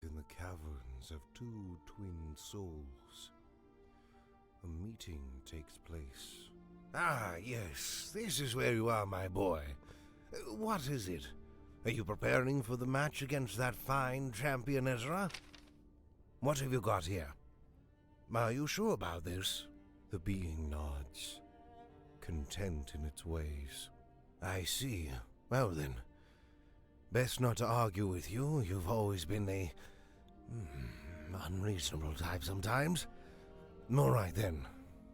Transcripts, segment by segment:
In the caverns of two twin souls, a meeting takes place. Ah, yes, this is where you are, my boy. What is it? Are you preparing for the match against that fine champion Ezra? What have you got here? Are you sure about this? The being nods, content in its ways. I see. Well then, best not to argue with you. You've always been a unreasonable type sometimes. All right then,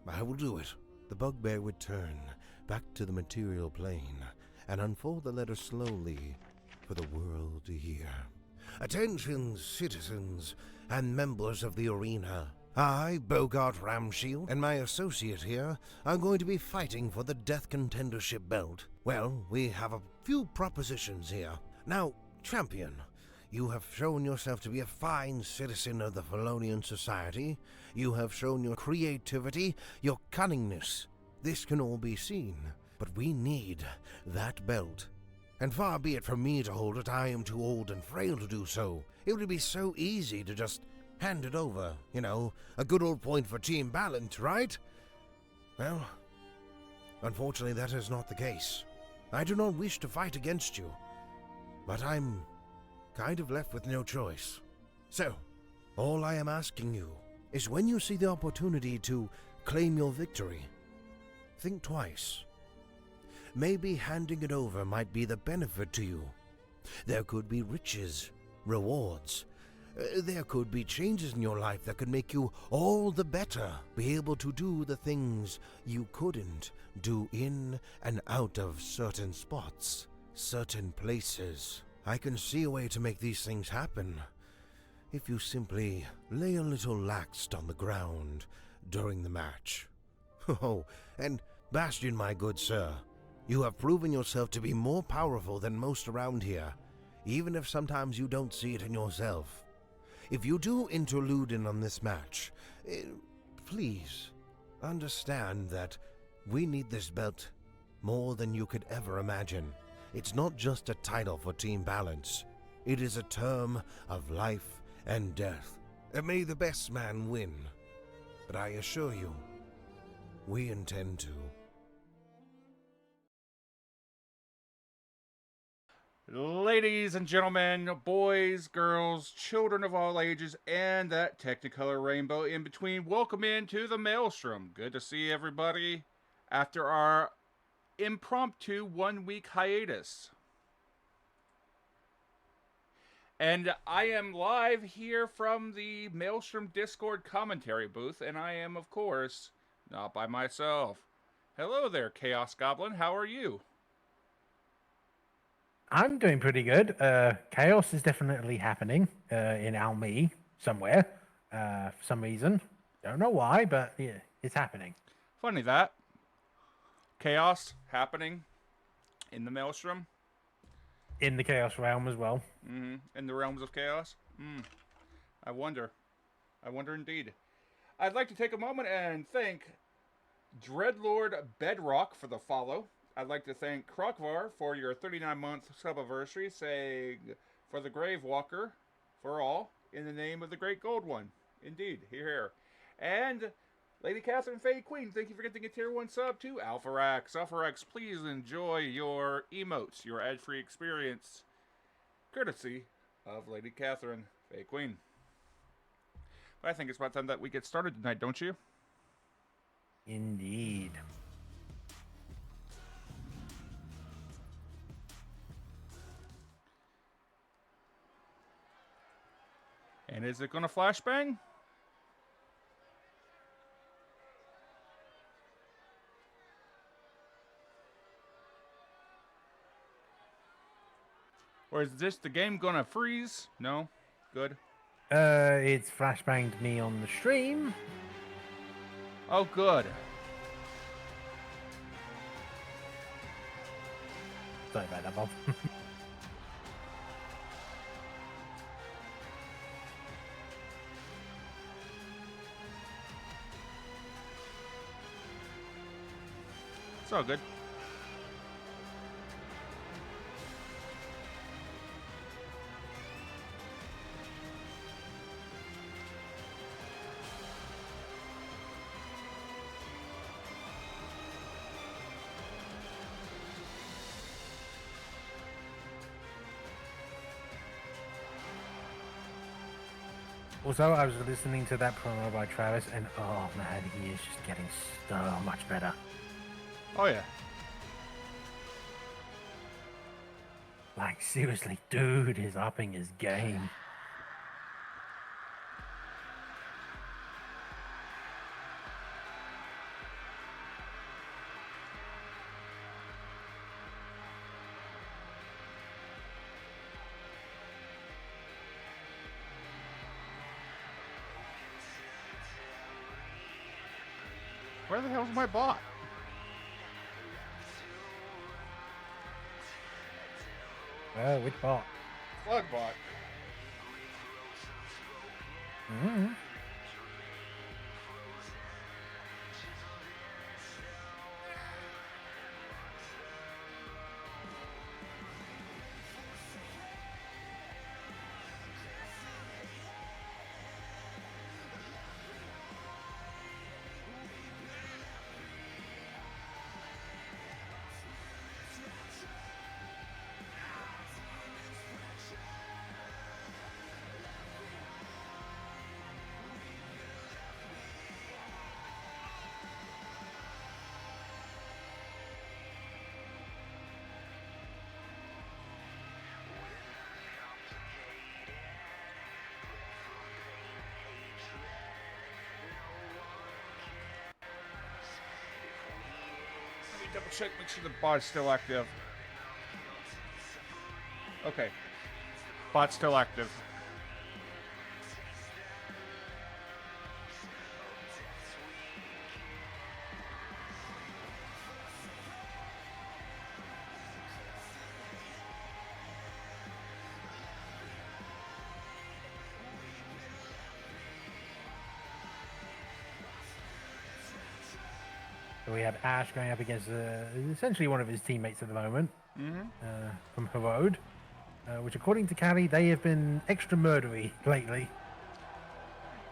I will do it. The bugbear would turn back to the material plane and unfold the letter slowly for the world to hear. Attention, citizens and members of the arena. I, Bogart Ramshield, and my associate here are going to be fighting for the Death Contendership belt. Well, we have a few propositions here. Now, champion, you have shown yourself to be a fine citizen of the Felonian Society. You have shown your creativity, your cunningness. This can all be seen, but we need that belt. And far be it from me to hold it, I am too old and frail to do so. It would be so easy to just hand it over, you know, a good old point for team balance, right? Well, unfortunately that is not the case. I do not wish to fight against you, but I'm kind of left with no choice. So, all I am asking you is when you see the opportunity to claim your victory, think twice. Maybe handing it over might be the benefit to you. There could be riches, rewards. There could be changes in your life that could make you all the better, be able to do the things you couldn't do in and out of certain spots, certain places. I can see a way to make these things happen if you simply lay a little laxed on the ground during the match. Oh, and Bastion, my good sir, you have proven yourself to be more powerful than most around here, even if sometimes you don't see it in yourself. If you do interlude in on this match, please understand that we need this belt more than you could ever imagine. It's not just a title for team balance. It is a term of life and death. May the best man win. But I assure you, we intend to. Ladies and gentlemen, boys, girls, children of all ages, and that Technicolor rainbow in between, welcome into the Maelstrom. Good to see everybody after our impromptu 1-week hiatus. And I am live here from the Maelstrom Discord commentary booth, and I am, of course, not by myself. Hello there, Chaos Goblin. How are you? I'm doing pretty good. Chaos is definitely happening in Almi somewhere for some reason. Don't know why, but yeah, it's happening. Funny that. Chaos happening in the Maelstrom. in the Chaos realm as well. In the realms of chaos? I wonder. I wonder indeed. I'd like to take a moment and thank Dreadlord Bedrock for the follow. I'd like to thank Krokvar for your 39-month sub-anniversary, saying for the Gravewalker, for all, in the name of the Great Gold One. Indeed, here. And Lady Catherine Faye Queen, thank you for getting a tier 1 sub to Alpharax. Alpharax, please enjoy your emotes, your ad-free experience, courtesy of Lady Catherine Faye Queen. But I think it's about time that we get started tonight, don't you? Indeed. And is it going to flashbang? Or is this the game going to freeze? No? Good. It's flashbanged me on the stream. Oh, good. Sorry about that, Bob. It's all good. Also, I was listening to that promo by Travis, and oh man, he is just getting so much better. Oh, yeah. Like, seriously, dude is upping his game. Where the hell's my bot? Well, which bot? Slug bot. Mm-hmm. Double check, make sure the bot's still active. Okay. Bot's still active. So we have Ash going up against essentially one of his teammates at the moment, from Herode, which according to Callie, they have been extra murdery lately.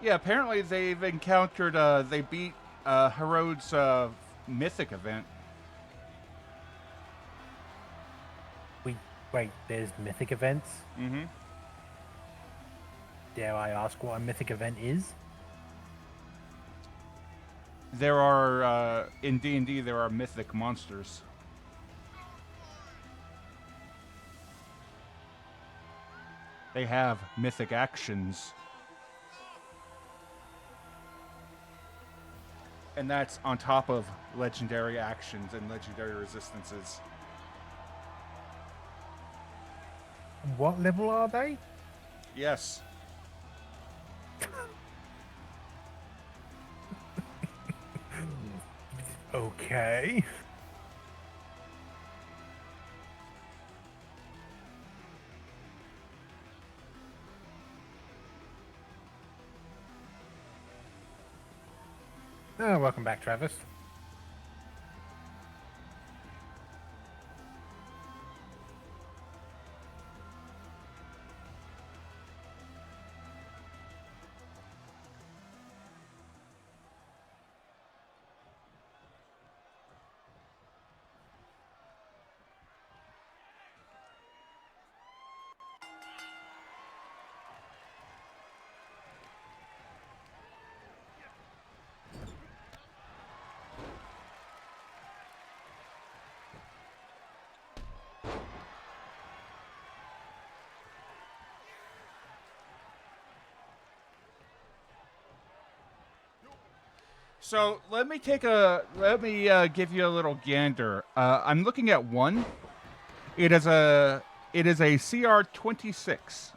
Yeah, apparently they've encountered, they beat Herode's mythic event. Wait, there's mythic events? Mm-hmm. Dare I ask what a mythic event is? There are, in D&D, there are mythic monsters. They have mythic actions. And that's on top of legendary actions and legendary resistances. What level are they? Yes. Okay. Oh, welcome back, Travis. So let me give you a little gander. I'm looking at one. It is a CR-26.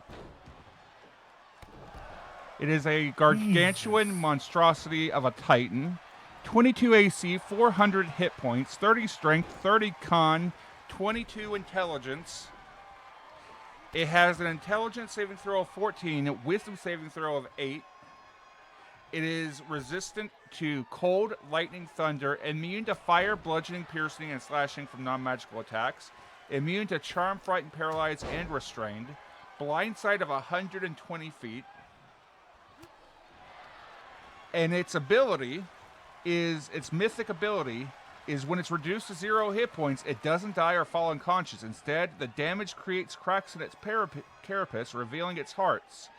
It is a gargantuan Jesus. monstrosity of a Titan. 22 AC, 400 hit points, 30 strength, 30 con, 22 intelligence. It has an intelligence saving throw of 14, a wisdom saving throw of 8. It is resistant to cold, lightning, thunder, immune to fire, bludgeoning, piercing, and slashing from non-magical attacks, immune to charm, frighten, paralyze, and restrained, blind sight of 120 feet, and its mythic ability is when it's reduced to 0 hit points, it doesn't die or fall unconscious. Instead, the damage creates cracks in its carapace, revealing its hearts.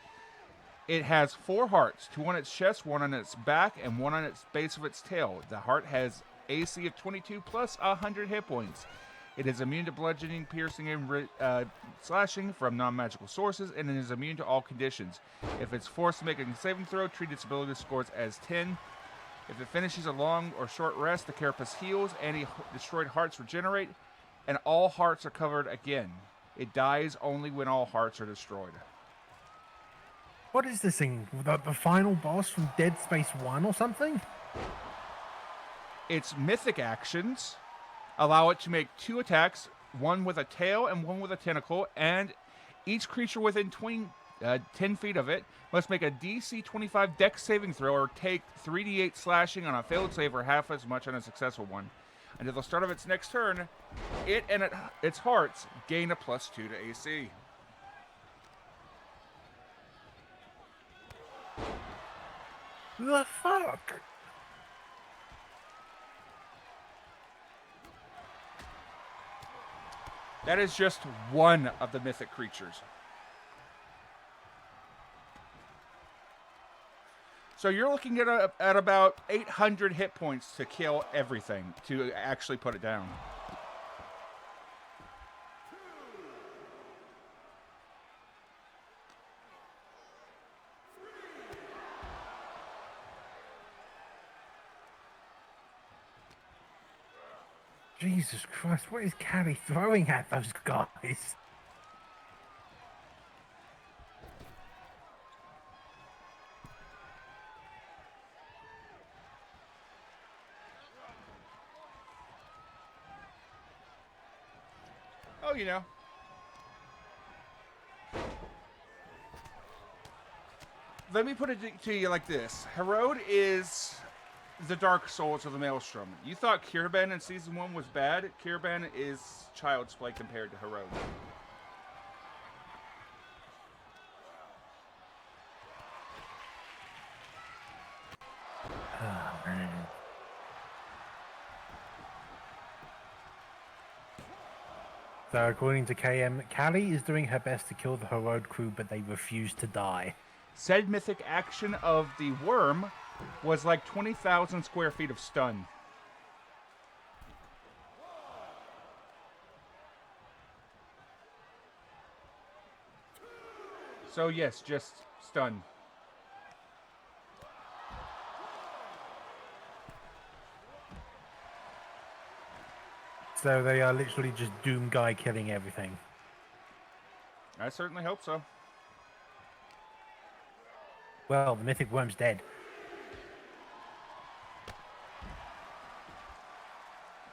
It has 4 hearts, 2 on its chest, 1 on its back, and 1 on its base of its tail. The heart has AC of 22 plus 100 hit points. It is immune to bludgeoning, piercing, and slashing from non-magical sources, and it is immune to all conditions. If it's forced to make a saving throw, treat its ability scores as 10. If it finishes a long or short rest, the carapace heals, any destroyed hearts regenerate, and all hearts are covered again. It dies only when all hearts are destroyed. What is this thing? The final boss from Dead Space 1 or something? Its mythic actions allow it to make 2 attacks, one with a tail and one with a tentacle, and each creature within 10 feet of it must make a DC 25 Dex saving throw or take 3d8 slashing on a failed save or half as much on a successful one. Until the start of its next turn, it and its hearts gain a +2 to AC. The fuck? That is just one of the mythic creatures. So you're looking at about 800 hit points to kill everything, to actually put it down. Jesus Christ, what is Callie throwing at those guys? Oh, you know. Let me put it to you like this. Herod is the Dark Souls of the Maelstrom. You thought Kirban in Season 1 was bad? Kirban is child's play compared to Herod. Oh, man. So according to KM, Callie is doing her best to kill the Herod crew, but they refuse to die. Said mythic action of the worm was like 20,000 square feet of stun. So yes, just stun. So they are literally just Doom Guy killing everything. I certainly hope so. Well, the mythic worm's dead.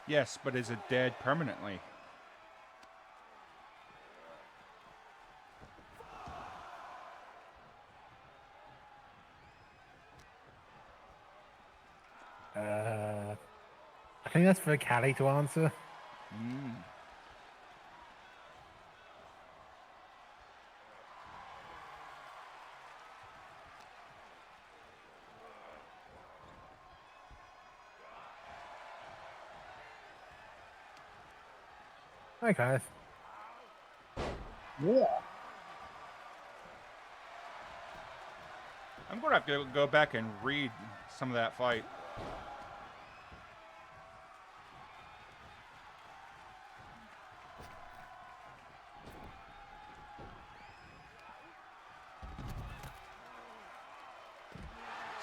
Yes, but is it dead permanently? think that's for Callie to answer. Mm. Hi, guys. Yeah. I'm going to have to go back and read some of that fight.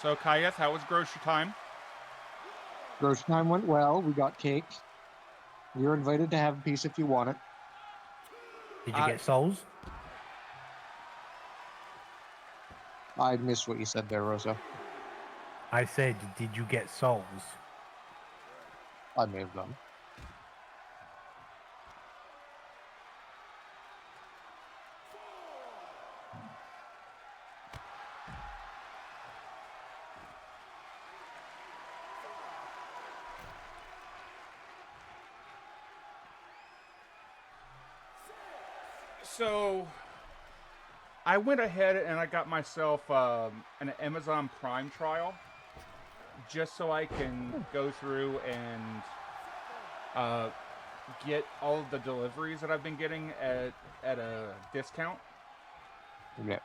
So, Kayeth, how was grocery time? Grocery time went well. We got cake. You're invited to have a piece if you want it. Did you get souls? I missed what you said there, Rosa. I said, did you get souls? I may have done. So, I went ahead and I got myself an Amazon Prime trial just so I can go through and get all of the deliveries that I've been getting at a discount. Yeah.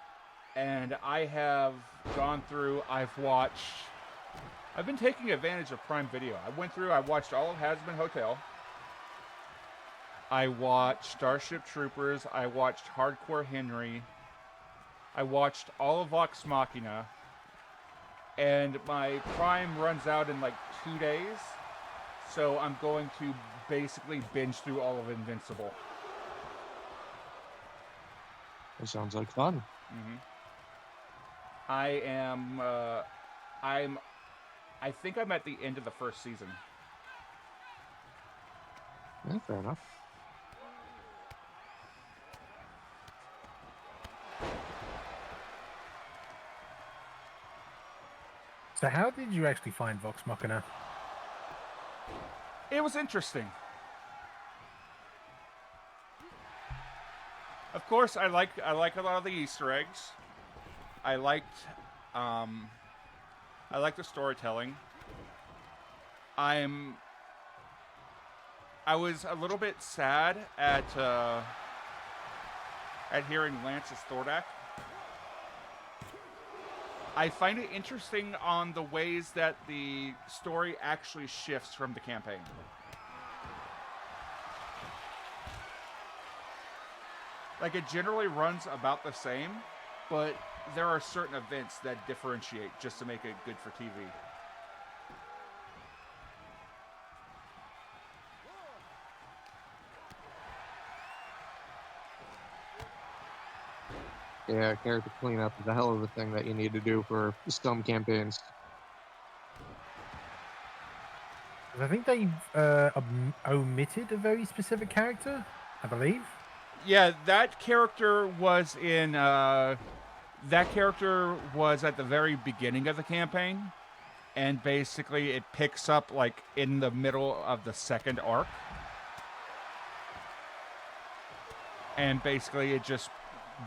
And I have gone through, I've been taking advantage of Prime Video. I watched all of Hazbin Hotel. I watched Starship Troopers. I watched Hardcore Henry. I watched all of Vox Machina. And my Prime runs out in like 2 days. So I'm going to basically binge through all of Invincible. That sounds like fun. Mm-hmm. I think I'm at the end of the first season. Yeah, fair enough. So how did you actually find Vox Machina? It was interesting. Of course, I like a lot of the Easter eggs. I liked the storytelling. I was a little bit sad at hearing Lance's Thordak. I find it interesting on the ways that the story actually shifts from the campaign. Like, it generally runs about the same, but there are certain events that differentiate just to make it good for TV. Yeah, character cleanup is a hell of a thing that you need to do for some campaigns. I think they omitted a very specific character, I believe. Yeah, that character was in. That character was at the very beginning of the campaign, and basically it picks up like in the middle of the second arc, and basically it just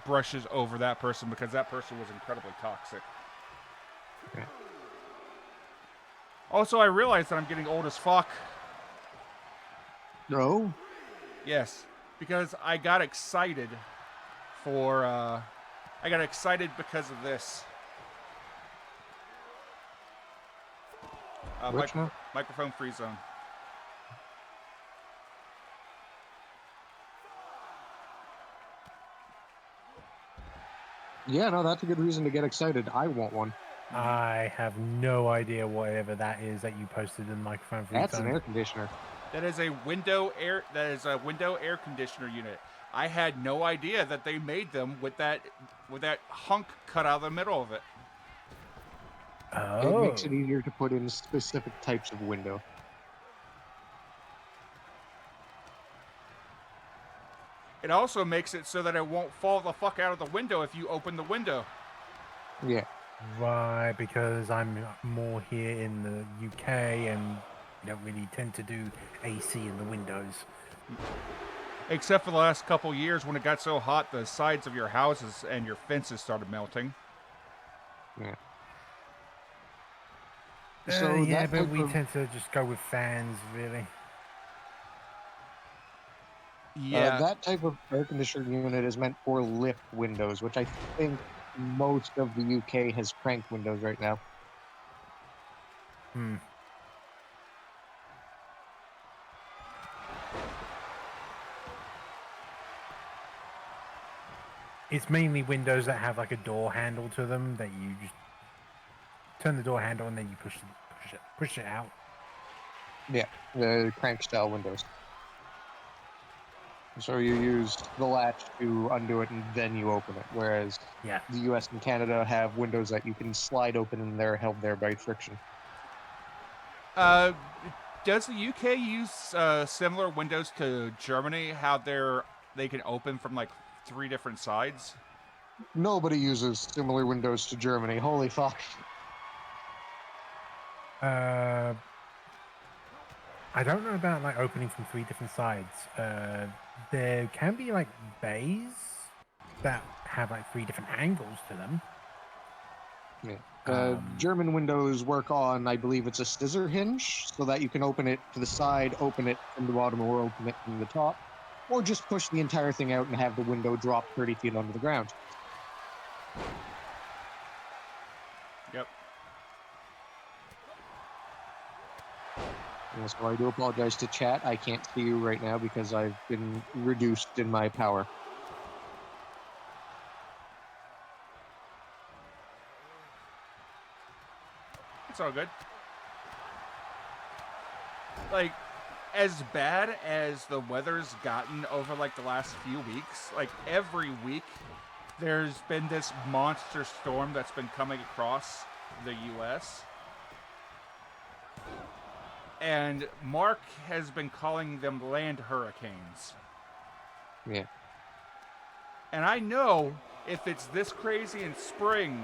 brushes over that person because that person was incredibly toxic. Okay. Also, I realized that I'm getting old as fuck. No? Yes, because I got excited for. I got excited because of this. Which one? Microphone free zone. Yeah, no, that's a good reason to get excited. I want one. I have no idea whatever that is that you posted in the microphone for That's an air conditioner. That is a window air conditioner unit. I had no idea that they made them with that hunk cut out of the middle of it. Oh. It makes it easier to put in specific types of window. It also makes it so that it won't fall the fuck out of the window if you open the window. Yeah. Right, because I'm more here in the UK and You don't really tend to do AC in the windows. Except for the last couple years when it got so hot, the sides of your houses and your fences started melting. Yeah. Yeah, that but type we of, tend to just go with fans, really. Yeah. that type of air conditioner unit is meant for lift windows, which I think most of the UK has crank windows right now. Hmm. It's mainly windows that have like a door handle to them that you just turn the door handle and then you push it out. Yeah, the crank style windows. So you use the latch to undo it and then you open it, whereas Yeah. the US and Canada have windows that you can slide open and they're held there by friction. Does the UK use similar windows to Germany? How they can open from like 3 different sides? Nobody uses similar windows to Germany. Holy fuck. I don't know about like opening from 3 different sides. There can be like bays that have like 3 different angles to them. Yeah. German windows work on, I believe it's a scissor hinge, so that you can open it to the side, open it from the bottom, or open it from the top, or just push the entire thing out and have the window drop 30 feet onto the ground. Yep. And so I do apologize to chat. I can't see you right now because I've been reduced in my power. It's all good. Like, as bad as the weather's gotten over like the last few weeks, like every week there's been this monster storm that's been coming across the US. And Mark has been calling them land hurricanes. Yeah. And I know if it's this crazy in spring,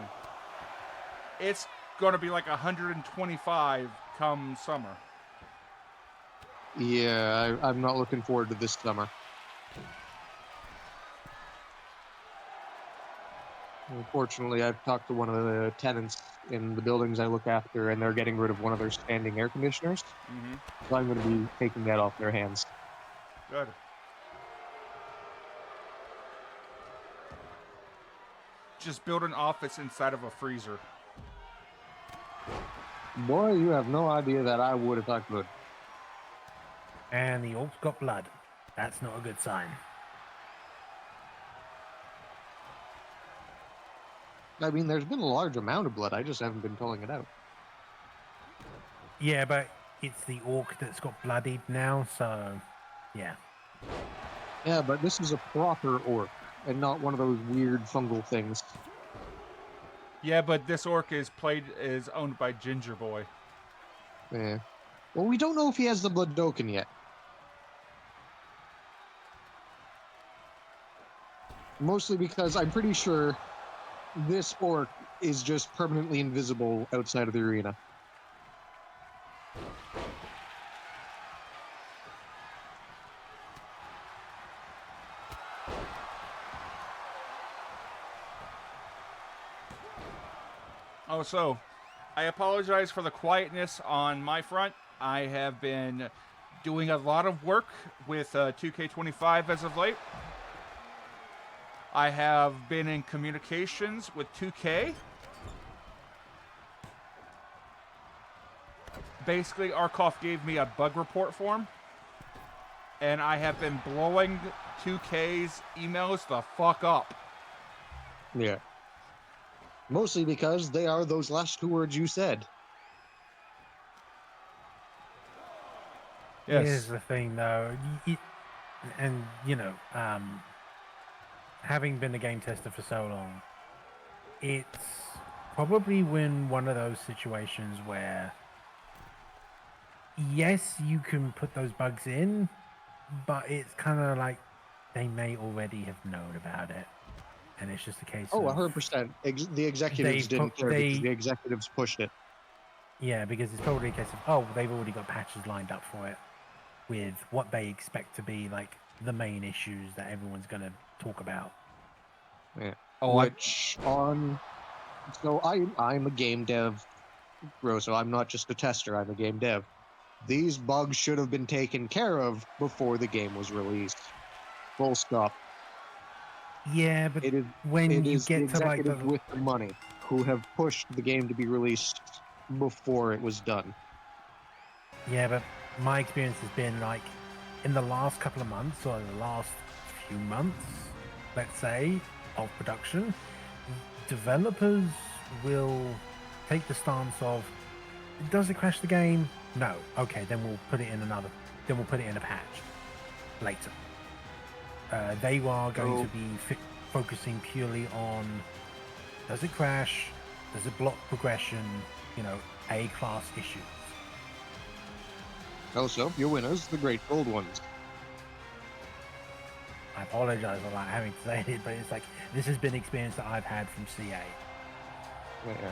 it's going to be like 125 come summer. Yeah, I'm not looking forward to this summer. Unfortunately, I've talked to one of the tenants in the buildings I look after, and they're getting rid of one of their standing air conditioners. Mm-hmm. So I'm going to be taking that off their hands. Good. Just build an office inside of a freezer. Boy, you have no idea that I would if I could. And the orc's got blood. That's not a good sign. I mean, there's been a large amount of blood. I just haven't been pulling it out. Yeah, but it's the orc that's got bloodied now, so yeah. Yeah, but this is a proper orc, and not one of those weird fungal things. Yeah, but this orc is owned by Ginger Boy. Yeah. Well, we don't know if he has the Blooddoken yet. Mostly because I'm pretty sure this orc is just permanently invisible outside of the arena. Oh, so I apologize for the quietness on my front. I have been doing a lot of work with 2K25 as of late. I have been in communications with 2K. Basically, Arkoff gave me a bug report form, and I have been blowing 2K's emails the fuck up. Yeah. Mostly because they are those last 2 words you said. Yes. Here's the thing, though, and you know, having been a game tester for so long, it's probably when one of those situations where, yes, you can put those bugs in, but it's kind of like they may already have known about it, and it's just a case Oh, of 100%. The executives didn't care because the executives pushed it. Yeah, because it's probably a case of, oh, they've already got patches lined up for it with what they expect to be like the main issues that everyone's going to talk about. Yeah. Oh, Which on so I'm a game dev, bro. So I'm not just a tester. I'm a game dev. These bugs should have been taken care of before the game was released. Full stop. Yeah, but It is when it you is the get to like executives with the money who have pushed the game to be released before it was done. yeah, but my experience has been like in the last couple of months or the last few months, let's say, of production, developers will take the stance of, does it crash the game? No. Okay, then we'll put it in then we'll put it in a patch later. They are going to be focusing purely on, does it crash? Does it block progression? A-class issues. Also, your winners, the great gold ones. I apologize for like having to say it, but it's like, this has been experience that I've had from CA. Yeah.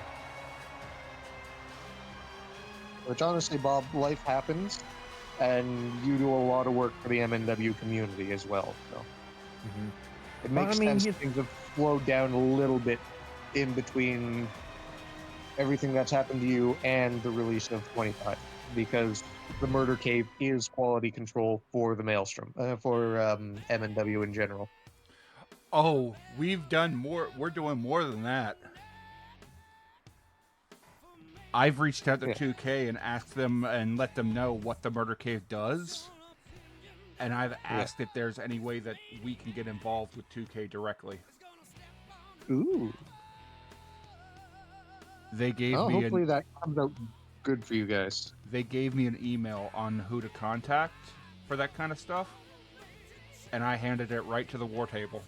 Which honestly, Bob, life happens, and you do a lot of work for the MNW community as well. So it makes sense things have slowed down a little bit in between everything that's happened to you and the release of 25, because the Murder Cave is quality control for the Maelstrom, for MNW in general. Oh, we've done more. We're doing more than that. I've reached out to 2K and asked them and let them know what the Murder Cave does. And I've asked if there's any way that we can get involved with 2K directly. Ooh. They gave me hopefully that comes out good for you guys. They gave me an email on who to contact for that kind of stuff. And I handed it right to the war table.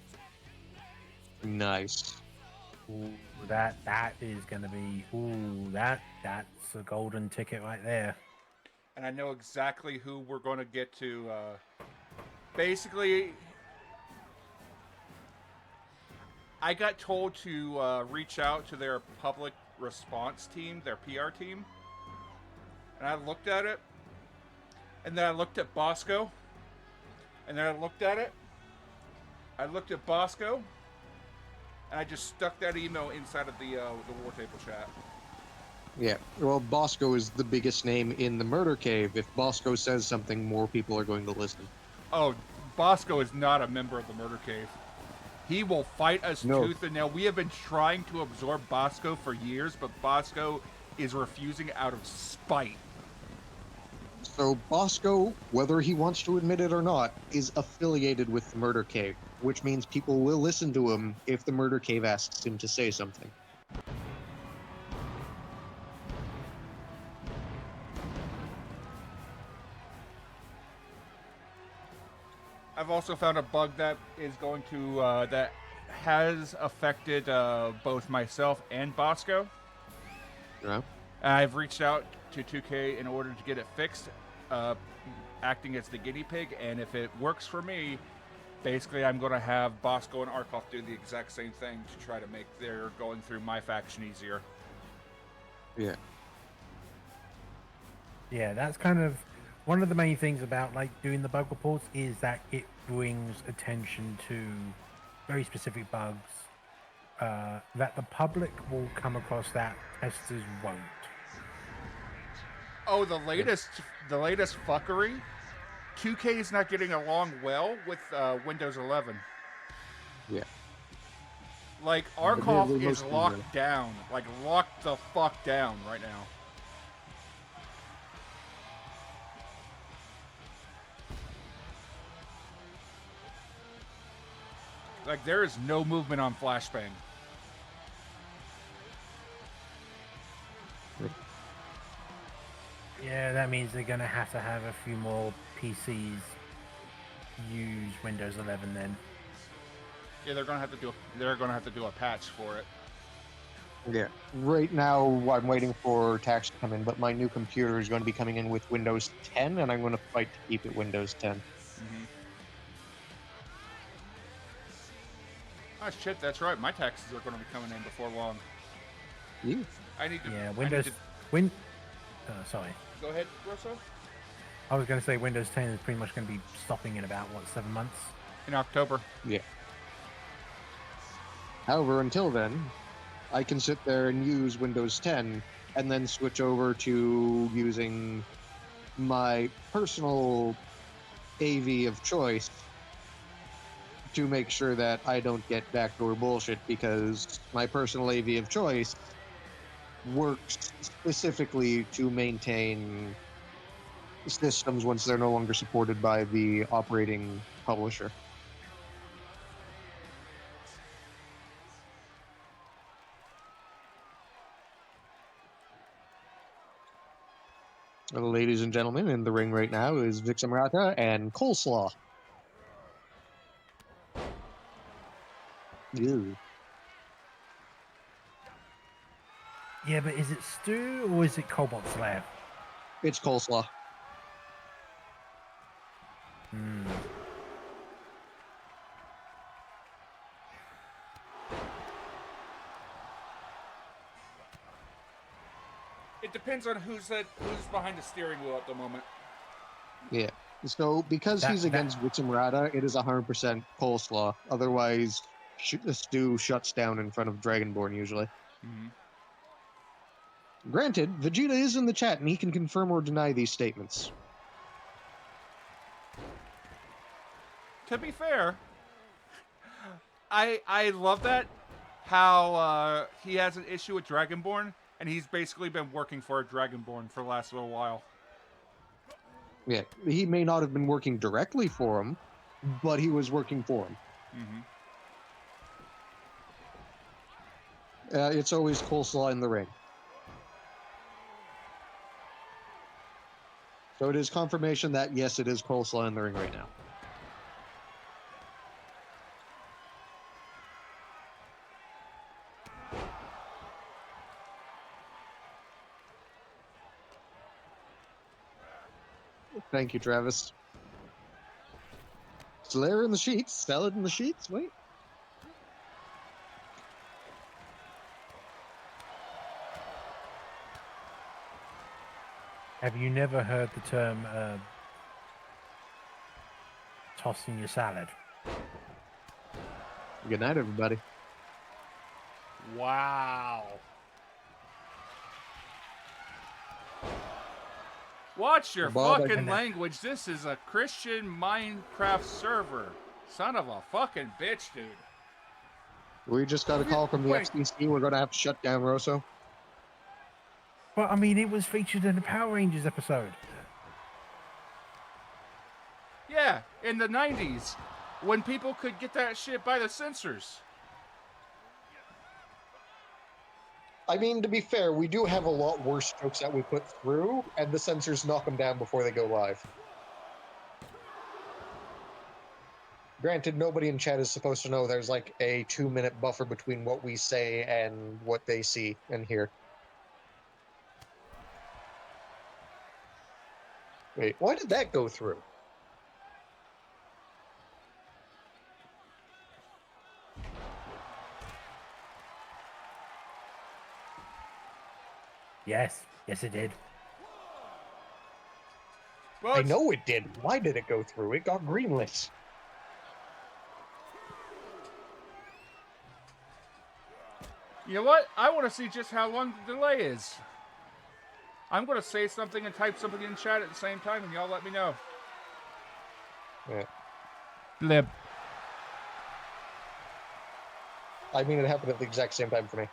Nice. Ooh, that is going to be, that's a golden ticket right there. And I know exactly who we're going to get to. Basically, I got told to reach out to their public response team, their PR team. And I looked at it. And then I looked at Bosco. And then I looked at it. I looked at Bosco. And I just stuck that email inside of the war table chat. Yeah, well, Bosco is the biggest name in the Murder Cave. If Bosco says something, more people are going to listen. Oh, Bosco is not a member of the Murder Cave. He will fight us tooth and nail. We have been trying to absorb Bosco for years, but Bosco is refusing out of spite. So Bosco, whether he wants to admit it or not, is affiliated with the Murder Cave, which means people will listen to him if the Murder Cave asks him to say something. I've also found a bug that is going to that has affected both myself and Bosco. Yeah. I've reached out to 2K in order to get it fixed, acting as the guinea pig, and if it works for me, basically I'm going to have Bosco and Arkoff do the exact same thing to try to make their going through my faction easier. Yeah. Yeah, that's kind of one of the main things about like doing the bug reports is that it brings attention to very specific bugs that the public will come across that testers won't. Oh, the latest fuckery. 2K is not getting along well with Windows 11. Yeah. Like, Arkoff is locked down. Like, locked the fuck down right now. Like, there is no movement on Flashbang. Yeah, that means they're going to have a few more PCs use Windows 11 then. Yeah, they're going to have to do a patch for it. Yeah. Right now, I'm waiting for tax to come in, but my new computer is going to be coming in with Windows 10, and I'm going to fight to keep it Windows 10. Mm-hmm. Oh shit, that's right. My taxes are going to be coming in before long. Yeah. I need to. Yeah, Sorry. Go ahead, Russo. I was going to say Windows 10 is pretty much going to be stopping in about, 7 months? In October. Yeah. However, until then, I can sit there and use Windows 10 and then switch over to using my personal AV of choice to make sure that I don't get backdoor bullshit, because my personal AV of choice works specifically to maintain systems once they're no longer supported by the operating publisher. Ladies and gentlemen, in the ring right now is Vixamrata and Coleslaw. Ew. Yeah, but is it Stu or is it Cobalt Slayer? It's Coleslaw. Hmm. It depends on who's behind the steering wheel at the moment. Yeah. So because he's against Vixamrata, it is 100% Coleslaw. Otherwise, Stu shuts down in front of Dragonborn usually. Mm-hmm. Granted, Vegeta is in the chat and he can confirm or deny these statements. To be fair, I love that how he has an issue with Dragonborn, and he's basically been working for a Dragonborn for the last little while. Yeah, he may not have been working directly for him, but he was working for him. Mm-hmm. It's always Coleslaw in the ring. So it is confirmation that, yes, it is Coleslaw in the ring right now. Thank you, Travis. Slayer in the sheets. Salad in the sheets. Wait. Have you never heard the term tossing your salad? Good night, everybody. Wow. Watch your Bob, fucking language. This is a Christian Minecraft server. Son of a fucking bitch, dude. We just got a call from the Wait. FCC. We're going to have to shut down Rosso. Well, I mean, it was featured in the Power Rangers episode. Yeah, in the 90s, when people could get that shit by the censors. I mean, to be fair, we do have a lot worse jokes that we put through, and the censors knock them down before they go live. Granted, nobody in chat is supposed to know there's like a 2-minute buffer between what we say and what they see and hear. Wait, why did that go through? Yes, it did. Well, I know it did. Why did it go through? It got greenlit. You know what? I want to see just how long the delay is. I'm going to say something and type something in chat at the same time, and y'all let me know. Yeah. Lib. I mean, it happened at the exact same time for me.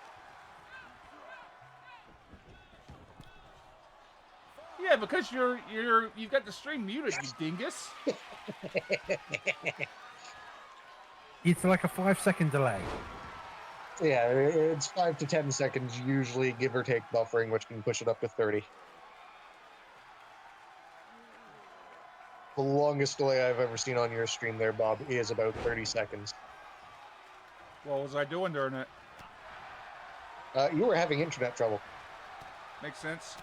Yeah, because you've got the stream muted, you dingus. It's like a 5-second delay. Yeah, it's 5 to 10 seconds usually, give or take buffering, which can push it up to 30. The longest delay I've ever seen on your stream there, Bob, is about 30 seconds. What was I doing during it? You were having internet trouble. Makes sense.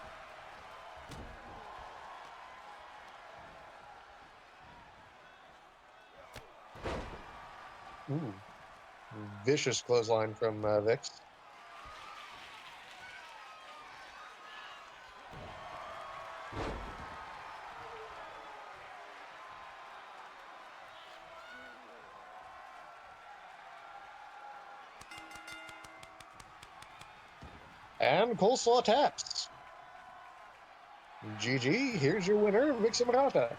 Ooh. Vicious clothesline from Vix. And coleslaw taps. GG, here's your winner, Mix Marata.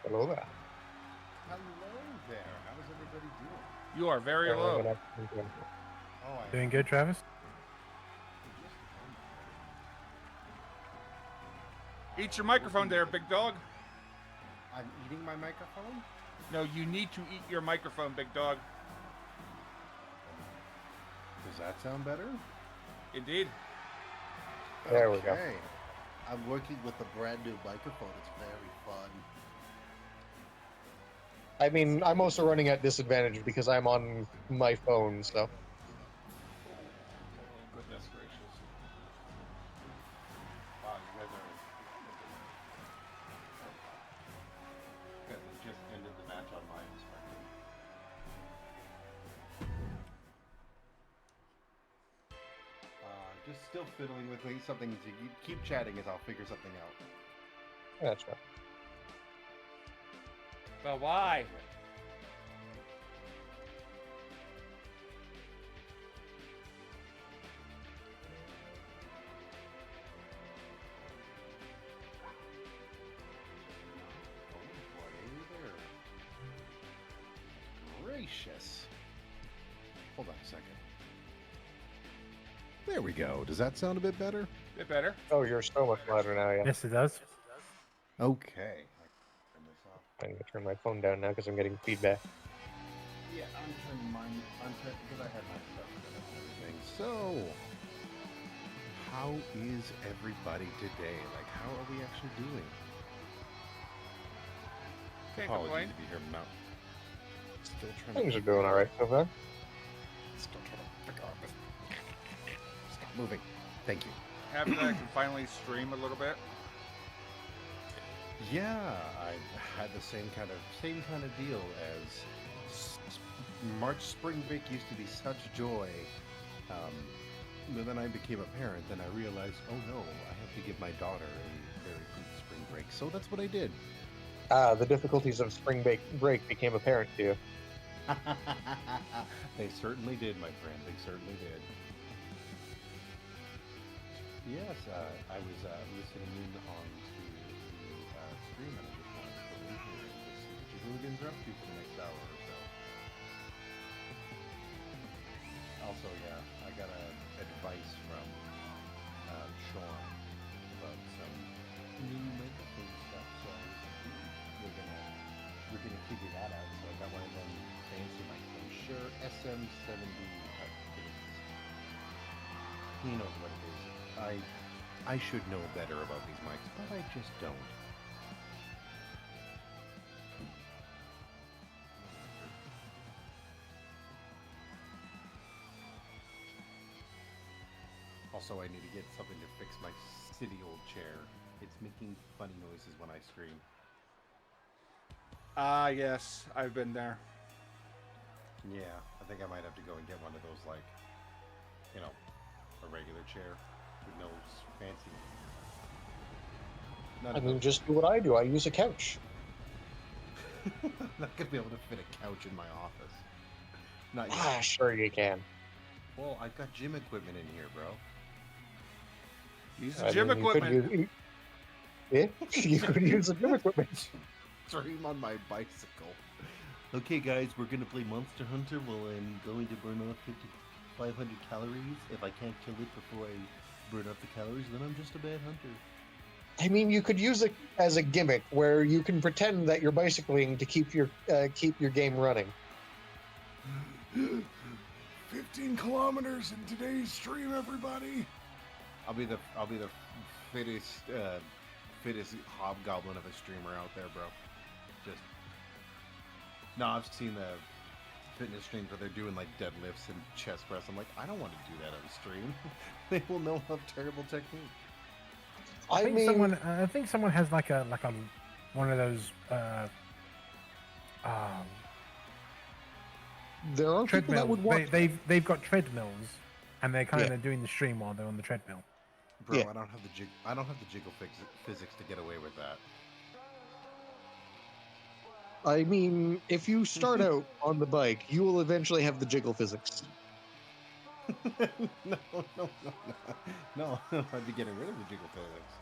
Hello there. Hello there. How's everybody doing? You are very low. Oh, I Doing good, Travis? Eat your microphone there, big dog. I'm eating my microphone? No, you need to eat your microphone, big dog. Does that sound better? Indeed. There we go. Okay. I'm working with a brand new microphone. It's very fun. I mean, I'm also running at disadvantage because I'm on my phone, so. Goodness gracious. Wow, you guys just ended the match on my perspective. Just still fiddling with something. You keep chatting as I'll figure something out. That's right. But why? Gracious. Hold on a second. There we go. Does that sound a bit better? Bit better. Oh, you're so much louder now, yeah. Yes, it does. Okay. Turn this off. I'm going to turn my phone down now because I'm getting feedback. Yeah, I'm turning mine on because I had my stuff and everything. So, how is everybody today? Like, how are we actually doing? Can't Apologies complain. if you hear mouth. Still trying Things to. are doing alright so far. Still trying to figure out this. Stop moving. Thank you. Happy that I can finally stream a little bit. Yeah, I had the same kind of deal as March spring break used to be such joy. But then I became a parent, and I realized, oh no, I have to give my daughter a very good spring break. So that's what I did. The difficulties of spring break became apparent to you. They certainly did, my friend. They certainly did. Yes, I was listening in on to the stream, and I just wanted to go in here and just see what you hooligans are up to for the next hour or so. Also, yeah, I got advice from Sean about some new microphone stuff, so I was like, we're gonna figure that out. So I got one of them fancy microphones, sure, SM70 type things. He knows what it is. I should know better about these mics, but I just don't. Also, I need to get something to fix my city old chair. It's making funny noises when I stream. Ah, yes, I've been there. Yeah, I think I might have to go and get one of those, like, you know, a regular chair with no fancy. I mean, just do what I do. I use a couch. I'm not gonna be able to fit a couch in my office. Not yet. Ah, sure you can. Well, I've got gym equipment in here, bro. Use the I gym mean, equipment. You could use the gym equipment. Stream on my bicycle. Okay, guys, we're gonna play Monster Hunter. Well, I'm going to burn off 500 calories. If I can't kill it before I burn off the calories, then I'm just a bad hunter. I mean, you could use it as a gimmick where you can pretend that you're bicycling to keep your game running. 15 kilometers in today's stream, everybody. I'll be the fittest hobgoblin of a streamer out there, bro. Just no, I've seen the fitness streams where they're doing like deadlifts and chest press. I'm like, I don't want to do that on stream. They will know I have terrible technique. I think someone has like a one of those there are people that would watch. they've got treadmills, and they're kind of doing the stream while they're on the treadmill. Bro, Yeah. I don't have the jiggle physics to get away with that. I mean, if you start out on the bike, you will eventually have the jiggle physics. No, no, no, no. No, I'd be getting rid of the jiggle physics.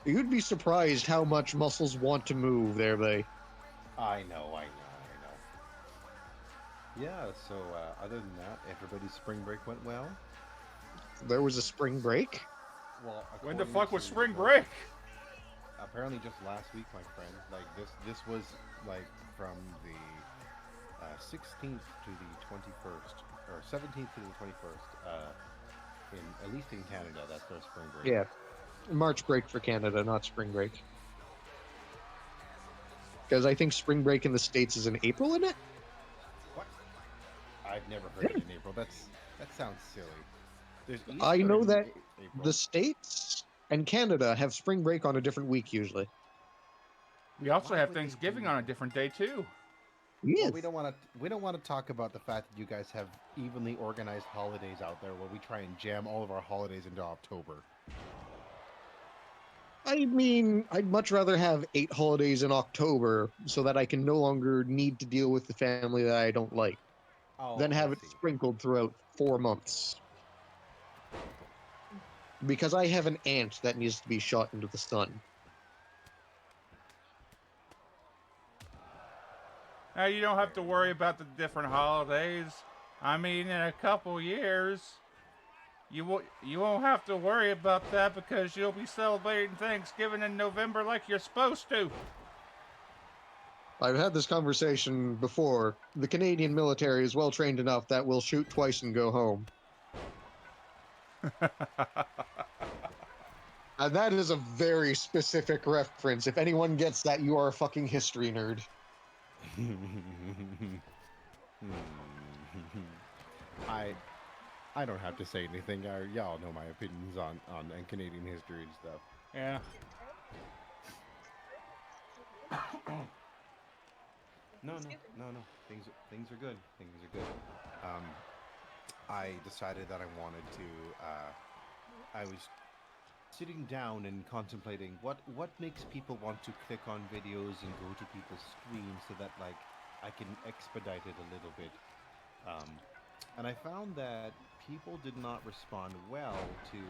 You'd be surprised how much muscles want to move thereby. I know. Yeah, so other than that, everybody's spring break went well. There was a spring break. Well, When the according fuck was to spring the- break? Apparently, just last week, my friend. Like this was like from the 16th to the 21st, or 17th to the 21st. At least in Canada, that's their spring break. Yeah, March break for Canada, not spring break. Because I think spring break in the States is in April, isn't it? What? I've never heard it in April. That sounds silly. There's I Easter know in that April. the States and Canada have spring break on a different week usually. We also Why have would they Thanksgiving do on a that? different day too. Yes. Well, we don't want to talk about the fact that you guys have evenly organized holidays out there, where we try and jam all of our holidays into October. I mean, I'd much rather have 8 holidays in October so that I can no longer need to deal with the family that I don't like Oh, than have I it see. sprinkled throughout 4 months. Because I have an ant that needs to be shot into the sun. Now you don't have to worry about the different holidays. I mean, in a couple years, you won't have to worry about that because you'll be celebrating Thanksgiving in November like you're supposed to. I've had this conversation before. The Canadian military is well trained enough that we'll shoot twice and go home. And that is a very specific reference. If anyone gets that, you are a fucking history nerd. I don't have to say anything. Y'all know my opinions on Canadian history and stuff. Yeah. No. Things are good. Things are good. I decided that I wanted to. I was sitting down and contemplating what makes people want to click on videos and go to people's screens so that like I can expedite it a little bit. And I found that people did not respond well to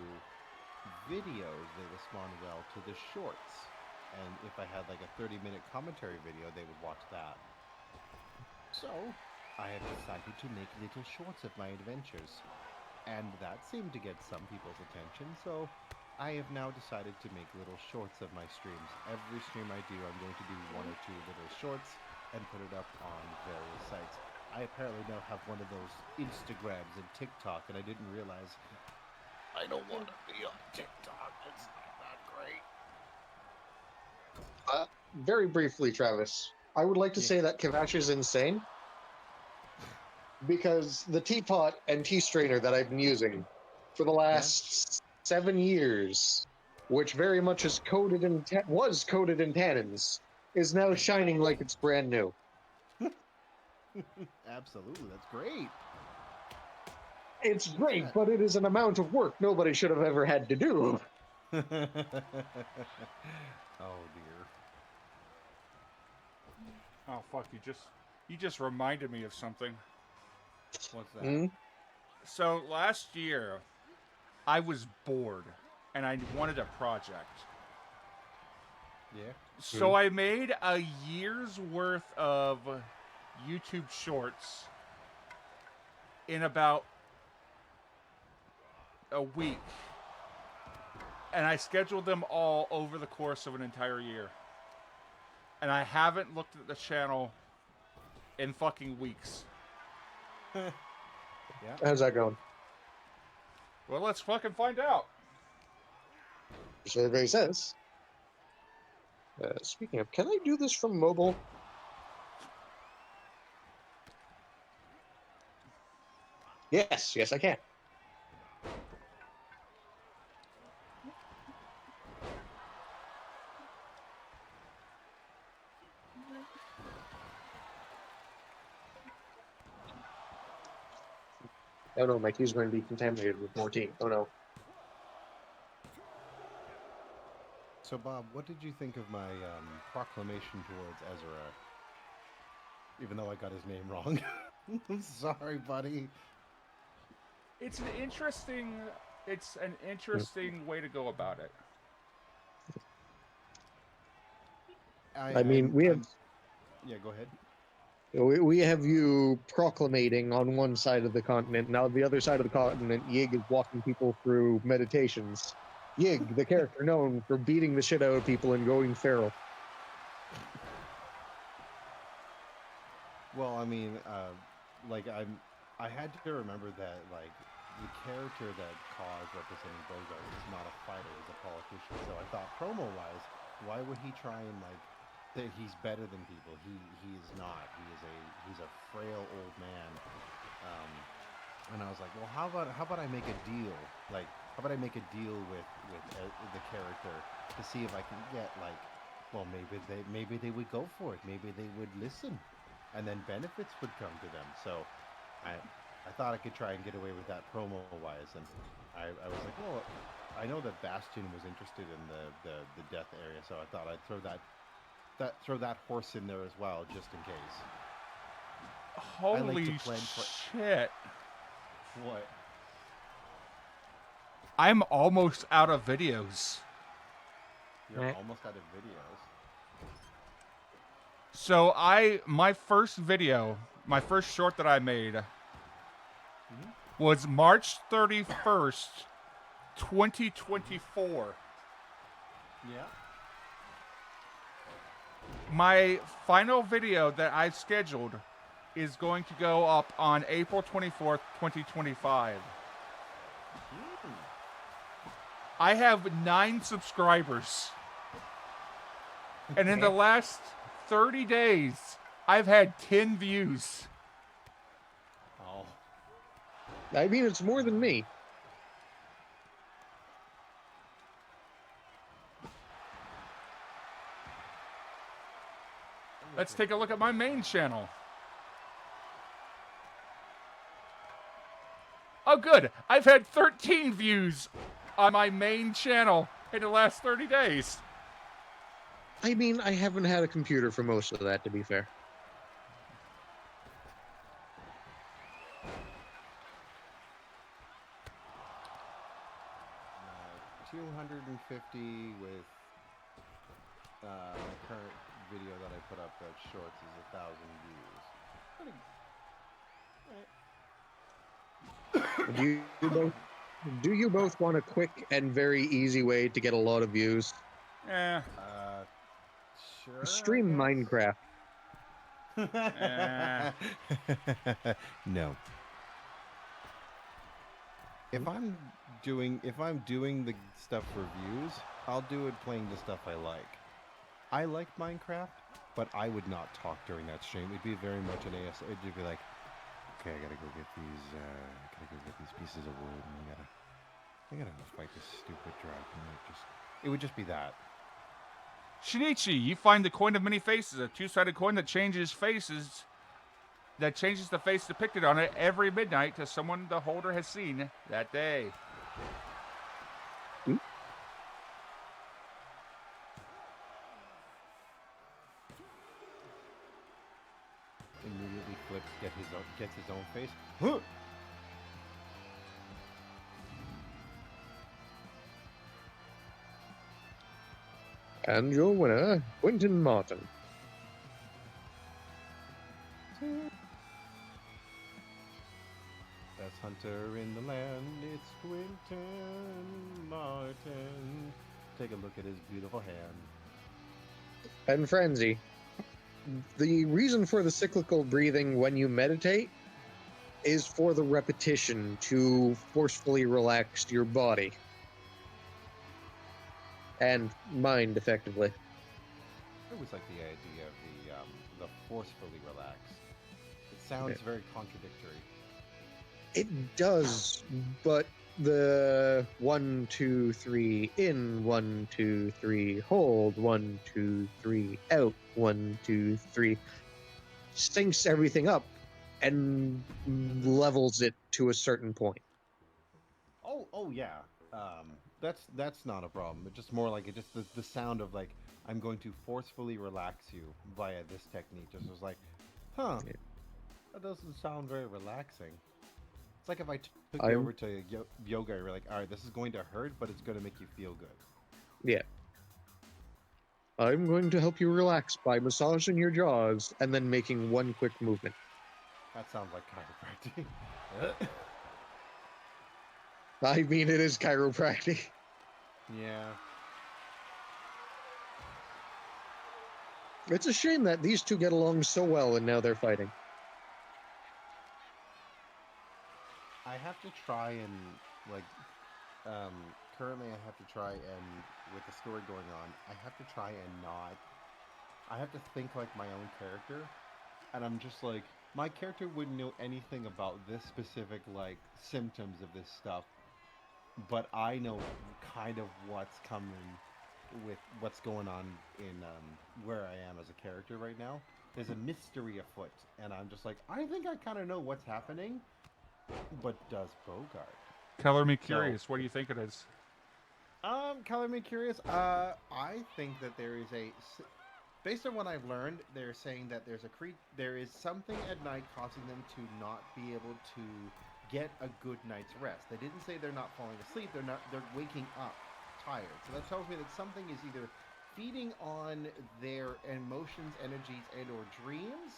videos. They respond well to the shorts. And if I had like a 30-minute commentary video, they would watch that. So, I have decided to make little shorts of my adventures. And that seemed to get some people's attention, so I have now decided to make little shorts of my streams. Every stream I do, I'm going to do 1 or 2 little shorts and put it up on various sites. I apparently now have one of those Instagrams and TikTok, and I didn't realize I don't want to be on TikTok. It's not that great. Very briefly, Travis, I would like to Yeah. say that Kavash is insane because the teapot and tea strainer that I've been using for the last 7 years, which very much is was coated in tannins, is now shining like it's brand new. Absolutely, that's great. It's great, that? but it is an amount of work nobody should have ever had to do. Oh dear. Oh fuck! You just reminded me of something. What's that? Hmm? So last year, I was bored, and I wanted a project. Yeah. So I made a year's worth of YouTube shorts in about a week. And I scheduled them all over the course of an entire year. And I haven't looked at the channel in fucking weeks. Yeah. How's that going? Well, let's fucking find out. Survey says. Speaking of, can I do this from mobile? Yes, I can. Oh no, my key is going to be contaminated with 14. Oh no. So, Bob, what did you think of my proclamation towards Ezra? Even though I got his name wrong. I'm sorry, buddy. It's an interesting way to go about it. I mean, we have Yeah, go ahead. we have you proclamating on one side of the continent. Now, the other side of the continent, Yig is walking people through meditations. Yig, the character known for beating the shit out of people and going feral. Well, I mean, like I had to remember that like the character that Kaw is representing Bogart is not a fighter; he's a politician. So I thought, promo-wise, why would he try and like that he's better than people? He is not. He's a frail old man. And I was like, well, how about I make a deal? Like, how about I make a deal with the character to see if I can get like, well, maybe they would go for it. Maybe they would listen. And then benefits would come to them. So I thought I could try and get away with that promo-wise, and I was like, well, I know that Bastion was interested in the death area, so I thought I'd throw that horse in there as well, just in case. Holy shit! What? I'm almost out of videos. You're almost out of videos. So my first short that I made was March 31st, 2024. Yeah. My final video that I've scheduled is going to go up on April 24th, 2025. I have 9 subscribers. And in the last 30 days, I've had 10 views. Oh. I mean, it's more than me. Let's take a look at my main channel. Oh, good. I've had 13 views on my main channel in the last 30 days. I mean, I haven't had a computer for most of that, to be fair. Uh, 250 with my current video that I put up that shorts is 1,000 views. Do you both want a quick and very easy way to get a lot of views? Eh. Sure. Stream Minecraft. No. If I'm doing the stuff for views, I'll do it playing the stuff I like. I like Minecraft, but I would not talk during that stream. It'd be very much an AS. It'd be like, okay, I gotta go get these pieces of wood, and I gotta go fight this stupid dragon. It would just be that. Shinichi, you find the coin of many faces, a two-sided coin that changes the face depicted on it every midnight to someone the holder has seen that day. Immediately flips, gets his own face. Huh! And your winner, Quentin Martin. Best hunter in the land, it's Quentin Martin. Take a look at his beautiful hand. And Frenzy. The reason for the cyclical breathing when you meditate is for the repetition to forcefully relax your body and mind effectively. I always like the idea of the forcefully relax. It sounds very contradictory. It does, but the 1, 2, 3 in, 1, 2, 3 hold, 1, 2, 3 out, 1, 2, 3 syncs everything up and levels it to a certain point. Oh yeah. That's not a problem. It's just more like it just the sound of like I'm going to forcefully relax you via this technique. Just was like, huh, Yeah. that doesn't sound very relaxing. It's like if I took you I'm over to yoga, you're like, all right, this is going to hurt, but it's going to make you feel good. yeah. I'm going to help you relax by massaging your jaws and then making one quick movement. That sounds like chiropractic. I mean, it is chiropractic. Yeah. It's a shame that these two get along so well and now they're fighting. I have to try and like um currently I have to try and with the story going on, I have to try and not I have to think like my own character and I'm just like my character wouldn't know anything about this specific like symptoms of this stuff, but I know kind of what's coming with what's going on in where I am as a character right now. There's a mystery afoot, and I'm just like, I think I kind of know what's happening, but does Bogart? Color me So, curious. What do you think it is? color me curious. I think that there is based on what I've learned, they're saying that there is something at night causing them to not be able to get a good night's rest. They didn't say they're not falling asleep. They're waking up tired. So that tells me that something is either feeding on their emotions, energies, and or dreams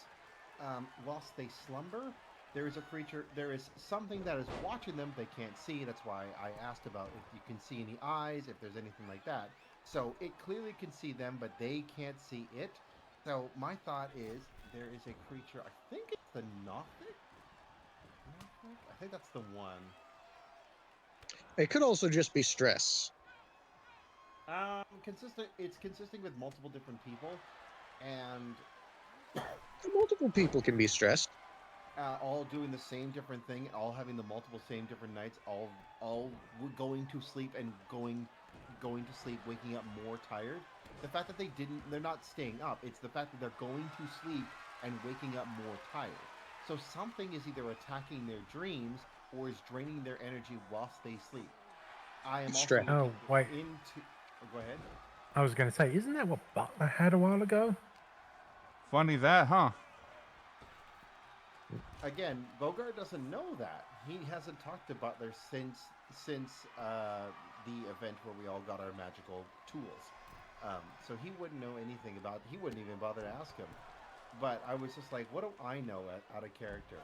whilst they slumber. There is a creature. There is something that is watching them. They can't see. That's why I asked about if you can see any eyes, if there's anything like that. So it clearly can see them, but they can't see it. So my thought is there is a creature. I think it's the Nothic. I think that's the one. It could also just be stress. Consistent. It's consisting with multiple different people, and Multiple people can be stressed. all doing the same different thing, all having the multiple same different nights, all going to sleep and going to sleep, waking up more tired. The fact that they're not staying up. It's the fact that they're going to sleep and waking up more tired. So something is either attacking their dreams or is draining their energy whilst they sleep. I am also Stress. looking Oh, wait. into. Oh, go ahead. I was going to say, isn't that what Butler had a while ago? Funny that, huh? Again, Bogart doesn't know that. He hasn't talked to Butler since the event where we all got our magical tools. So he wouldn't know anything about. He wouldn't even bother to ask him. But I was just like, what do I know out of character?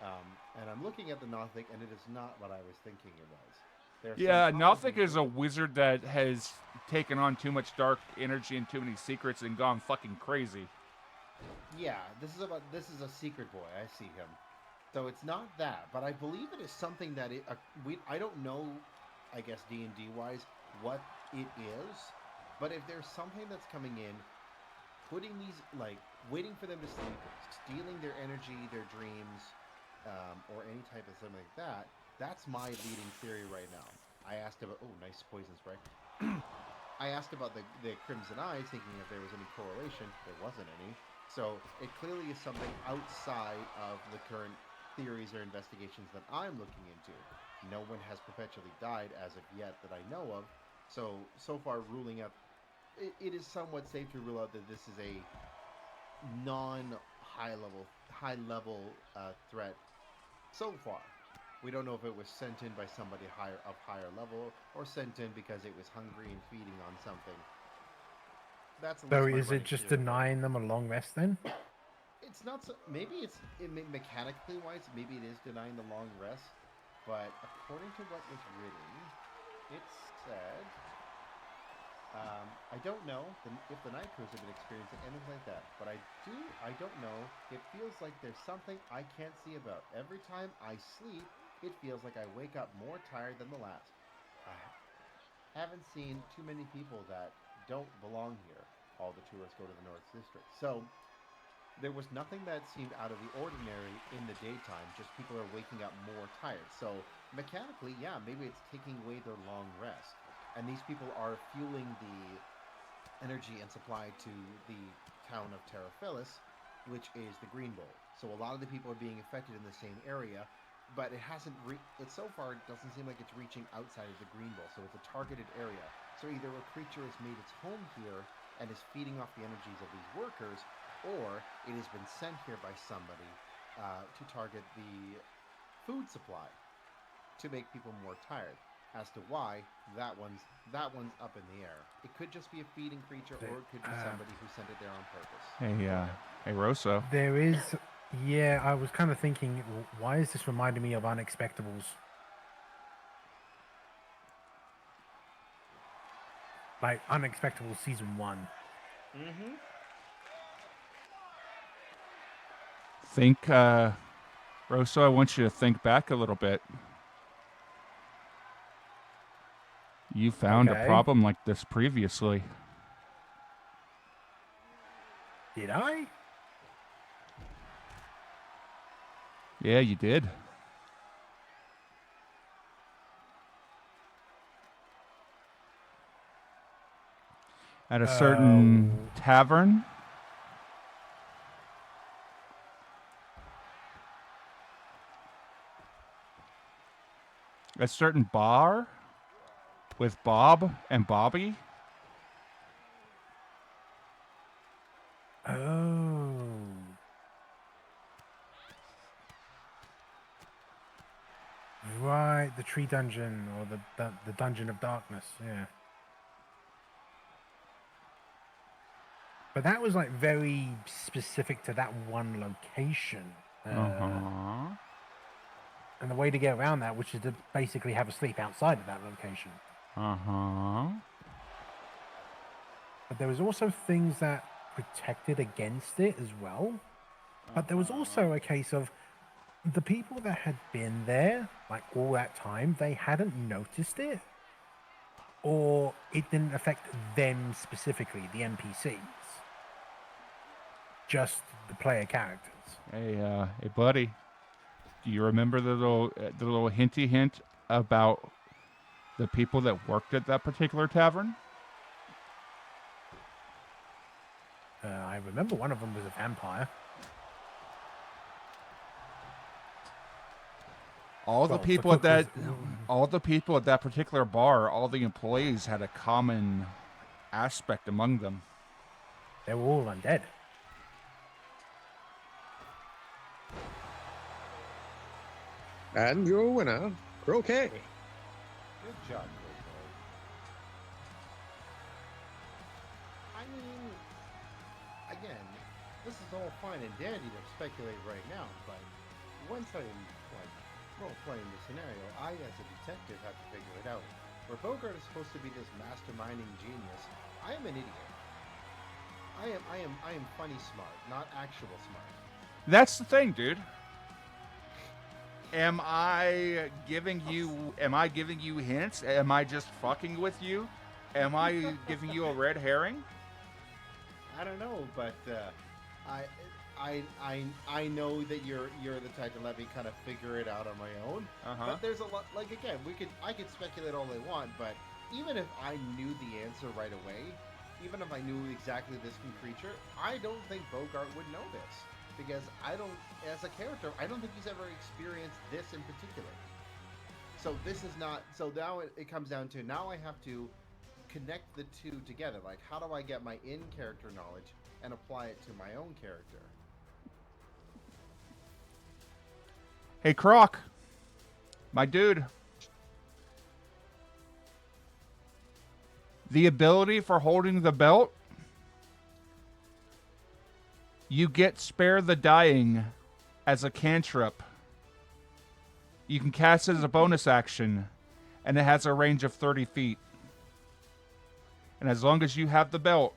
And I'm looking at the Nothic, and it is not what I was thinking it was. There's Yeah, some Nothic is a complicated- wizard that has taken on too much dark energy and too many secrets and gone fucking crazy. Yeah, this is a secret boy. I see him. So it's not that, but I believe it is something that I don't know, I guess D&D wise what it is, but if there's something that's coming in, putting these like waiting for them to sleep, stealing their energy, their dreams, or any type of something like that, that's my leading theory right now. I asked about nice poison spray. I asked about the Crimson Eyes, thinking if there was any correlation. There wasn't any. So it clearly is something outside of the current theories or investigations that I'm looking into. No one has perpetually died as of yet that I know of. So far, ruling out, it is somewhat safe to rule out that this is a high level threat. So far, we don't know if it was sent in by somebody higher level or sent in because it was hungry and feeding on something. That's at So least my is it running just theory right denying now. them a long rest then? It's not so. Maybe mechanically wise. Maybe it is denying the long rest. But according to what was written, it said, I don't know if the night crews have been experiencing anything like that. But I don't know. It feels like there's something I can't see about. Every time I sleep, it feels like I wake up more tired than the last. I haven't seen too many people that don't belong here. All the tourists go to the North District. So there was nothing that seemed out of the ordinary in the daytime, just people are waking up more tired. So mechanically, yeah, maybe it's taking away their long rest. And these people are fueling the energy and supply to the town of Terraphilis, which is the Green Bowl. So a lot of the people are being affected in the same area. but it hasn't. It so far doesn't seem like it's reaching outside of the green bowl, so it's a targeted area. So either a creature has made its home here and is feeding off the energies of these workers, or it has been sent here by somebody to target the food supply to make people more tired. As to why, that one's up in the air. It could just be a feeding creature, or it could be somebody who sent it there on purpose. Hey, Rosso. There is, yeah, I was kind of thinking, why is this reminding me of Unexpectables? Like Unexpectables Season 1. Mm-hmm. Think, Rosso, I want you to think back a little bit. You found a Okay. problem like this previously. Did I? Yeah, you did. At a certain tavern. A certain bar with Bob and Bobby. Oh. Right, the tree dungeon, or the dungeon of darkness, yeah. But that was like very specific to that one location. And the way to get around that, which is to basically have a sleep outside of that location. But there was also things that protected against it as well. But there was also a case of the people that had been there, like all that time, they hadn't noticed it. Or it didn't affect them specifically, the NPCs. Just the player characters. Hey, buddy. Do you remember the little hinty hint about the people that worked at that particular tavern? I remember one of them was a vampire. All the people at that particular bar, all the employees had a common aspect among them. They were all undead. And your winner, Croquet. Good job, Croquet. I mean, again, this is all fine and dandy to speculate right now, but once I'm role-playing the scenario, I, as a detective, have to figure it out. Where Bogart is supposed to be this masterminding genius, I am an idiot. I am funny smart, not actual smart. That's the thing, dude. Am I giving you hints? Am I just fucking with you? Am I giving you a red herring? I don't know, but I know that you're the type to let me kind of figure it out on my own. But there's a lot. Like again, I could speculate all I want, but even if I knew the answer right away, even if I knew exactly this creature, I don't think Bogart would know this. Because as a character, I don't think he's ever experienced this in particular. So this is not, so now it comes down to, now I have to connect the two together. Like, how do I get my in-character knowledge and apply it to my own character? Hey, Croc. My dude. The ability for holding the belt, you get Spare the Dying as a cantrip. You can cast it as a bonus action, and it has a range of 30 feet. And as long as you have the belt,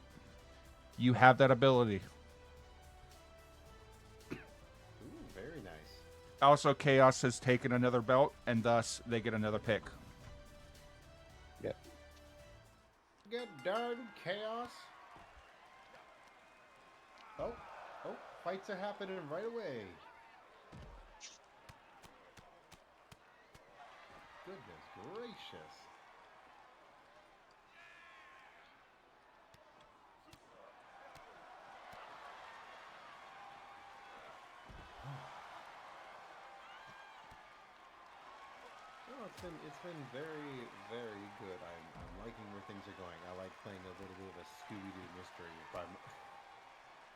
you have that ability. Ooh, very nice. Also, Chaos has taken another belt, and thus they get another pick. Yep. Get done, Chaos. Oh, fights are happening right away. Goodness gracious. it's been very, very good. I'm liking where things are going. I like playing a little bit of a Scooby-Doo mystery.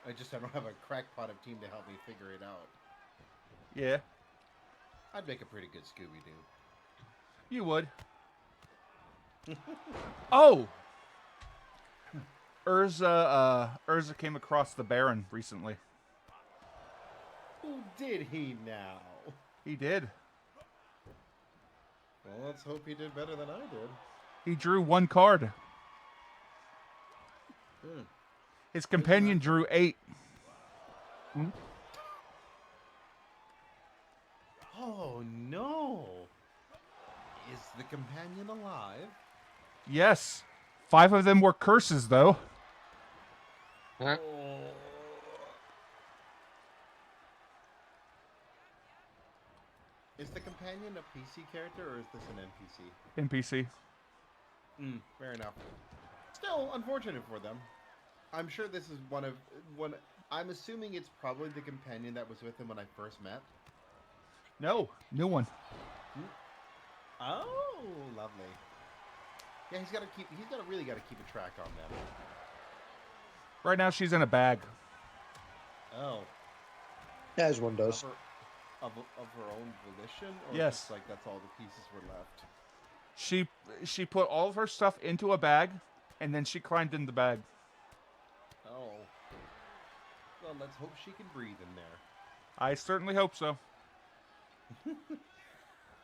I don't have a crackpot of team to help me figure it out. Yeah, I'd make a pretty good Scooby-Doo. you would. Oh! Urza came across the Baron recently. Who did he now? He did. Well, let's hope he did better than I did. He drew 1 card. Hmm. His companion drew 8. Oh no! Is the companion alive? Yes. 5 of them were curses, though. Huh? Oh. Is the companion a PC character or is this an NPC? NPC. Fair enough. Still, unfortunate for them. I'm sure this is one. I'm assuming it's probably the companion that was with him when I first met. No, new one. Oh, lovely. Yeah, he's really got to keep a track on them. Right now, she's in a bag. Oh. As one does. Of her own volition, or Yes. just like that's all the pieces were left. She put all of her stuff into a bag, and then she climbed in the bag. Oh. Well, let's hope she can breathe in there. I certainly hope so.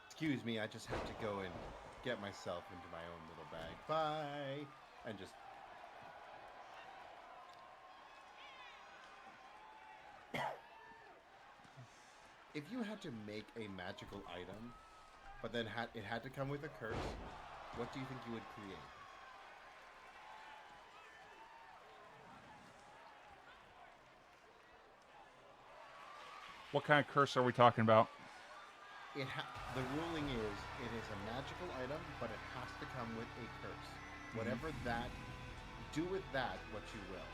Excuse me, I just have to go and get myself into my own little bag. Bye! And just... If you had to make a magical item, but then it had to come with a curse, what do you think you would create? What kind of curse are we talking about? The ruling is, it is a magical item, but it has to come with a curse. Whatever that, do with that what you will.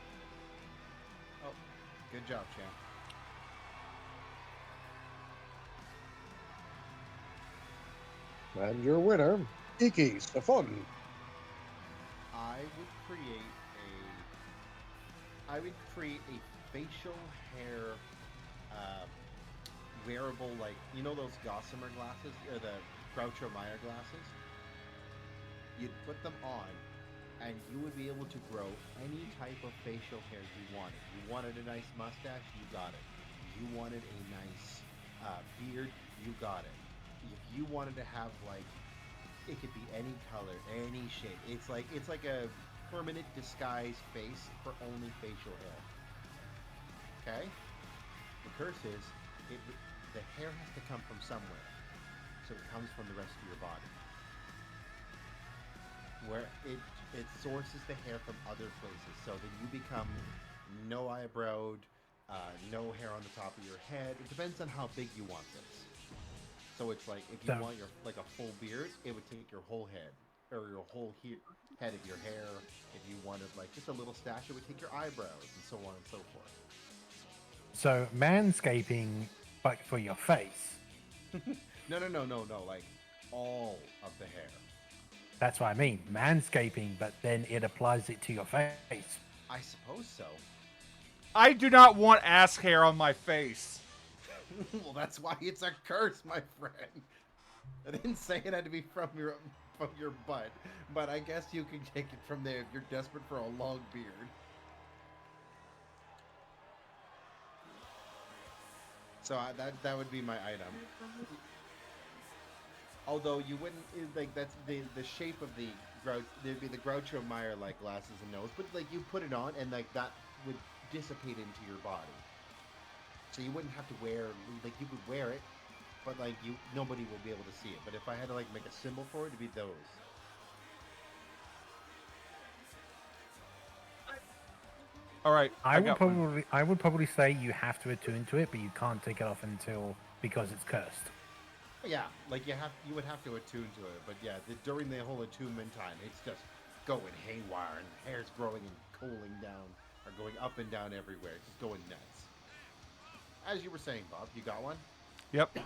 Oh, good job, champ. And your winner, Iki Stefan. I would create a facial hair wearable, like, you know those Gossamer glasses, or the Groucho Meyer glasses? You'd put them on, and you would be able to grow any type of facial hair you wanted. You wanted a nice mustache, you got it. You wanted a nice beard, you got it. If you wanted to have, like, it could be any color, any shape. It's like a permanent disguise face for only facial hair. Okay? The curse is, the hair has to come from somewhere. So it comes from the rest of your body. Where it sources the hair from other places. So then you become no eyebrowed, no hair on the top of your head. It depends on how big you want this. So it's like, if you want a full beard, it would take your whole head. Or your whole head of your hair. If you wanted like just a little stash, it would take your eyebrows, and so on and so forth. So manscaping, but for your face. No. Like all of the hair. That's what I mean. Manscaping, but then it applies it to your face. I suppose so. I do not want ass hair on my face. Well, that's why it's a curse, my friend. I didn't say it had to be from your butt, but I guess you can take it from there if you're desperate for a long beard. So that would be my item. Although you wouldn't, like, that's the shape of there'd be the Groucho Meyer like glasses and nose, but like you put it on and like that would dissipate into your body. So you wouldn't have to wear, like, you could wear it, but like nobody will be able to see it. But if I had to like make a symbol for it, it'd be those. All right, I would probably say you have to attune to it, but you can't take it off because it's cursed. Yeah, like you would have to attune to it, but yeah, during the whole attunement time, it's just going haywire, and hair's growing and cooling down, or going up and down everywhere, just going nuts. As you were saying, Bob, you got one? Yep.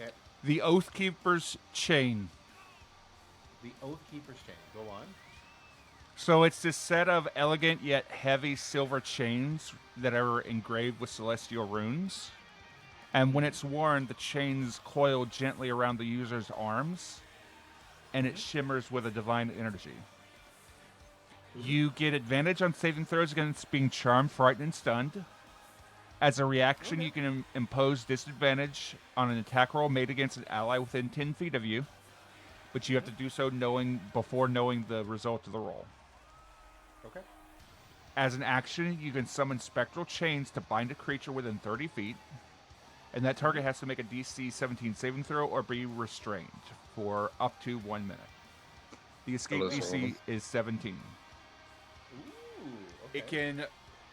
Okay. The Oathkeeper's Chain. The Oathkeeper's Chain. Go on. So it's this set of elegant yet heavy silver chains that are engraved with celestial runes. And when it's worn, the chains coil gently around the user's arms, and it shimmers with a divine energy. You get advantage on saving throws against being charmed, frightened, and stunned. As a reaction, you can impose disadvantage on an attack roll made against an ally within 10 feet of you, but you have to do so before knowing the result of the roll. Okay. As an action, you can summon spectral chains to bind a creature within 30 feet, and that target has to make a DC 17 saving throw or be restrained for up to 1 minute. The escape DC is 17. Ooh, okay.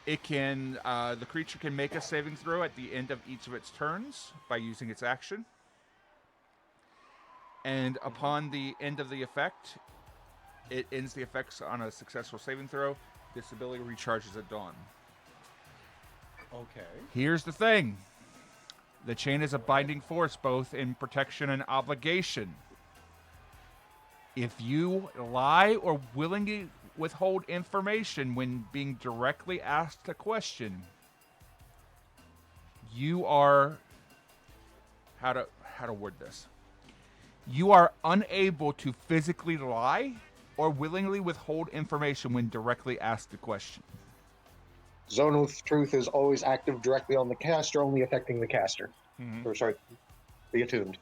The creature can make a saving throw at the end of each of its turns by using its action. And upon the end of the effect, it ends the effects on a successful saving throw. This ability recharges at dawn. Okay. Here's the thing. The chain is a binding force both in protection and obligation. If you lie or willingly withhold information when being directly asked a question, you are... How to word this? You are unable to physically lie or willingly withhold information when directly asked a question. Zone of Truth is always active directly on the caster, only affecting the caster. Or sorry, the attuned.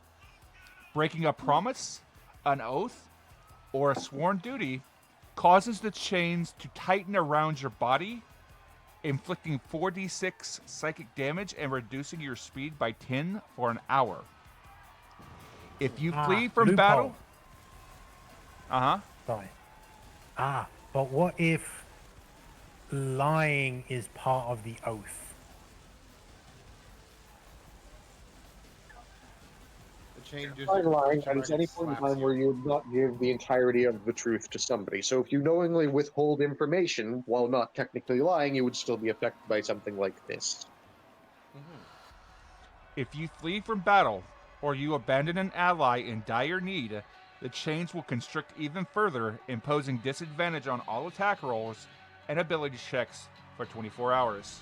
Breaking a promise, an oath, or a sworn duty causes the chains to tighten around your body, inflicting 4d6 psychic damage and reducing your speed by 10 for an hour. If you flee from loophole. battle... Sorry. But what if lying is part of the oath? The chain just Fine lying, and it's directly any point in slaps time you. where you would not give the entirety of the truth to somebody. So if you knowingly withhold information while not technically lying, you would still be affected by something like this. If you flee from battle or you abandon an ally in dire need, the chains will constrict even further, imposing disadvantage on all attack rolls and ability checks for 24 hours.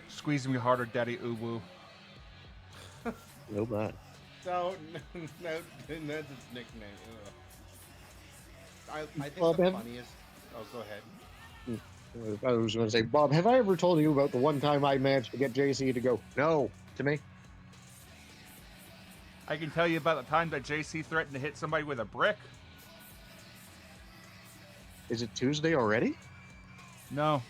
Squeeze me harder, Daddy Uwu. No bad. No, that's its nickname. Ugh. I think Bob, the funniest... Oh, go ahead. I was going to say, Bob, have I ever told you about the one time I managed to get JC to go no to me? I can tell you about the time that JC threatened to hit somebody with a brick. Is it Tuesday already? No.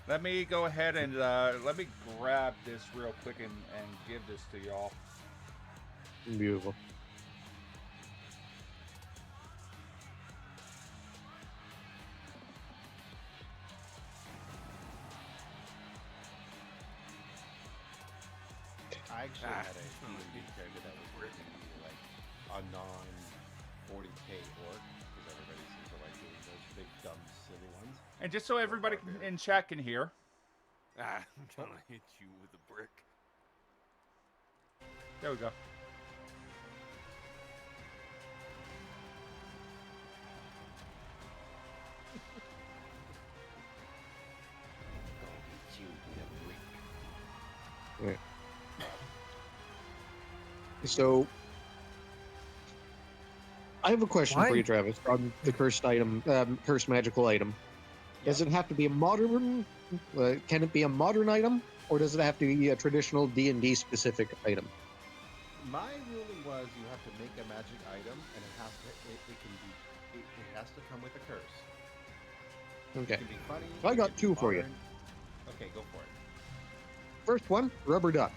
Let me go ahead and let me grab this real quick and give this to y'all. Beautiful. I actually had a D&D character that was written to be like a non-40k orc, because everybody seems to like doing those big, dumb, silly ones. And just so everybody in chat can hear. I'm gonna hit you with a brick. There we go. So, I have a question for you, Travis, on the cursed item, cursed magical item. Does it have to be a modern? Can it be a modern item, or does it have to be a traditional D&D specific item? My ruling was you have to make a magic item, and it has to it has to come with a curse. Okay. It can be funny. I it got can be two for you. modern. Okay, go for it. First one, rubber duck.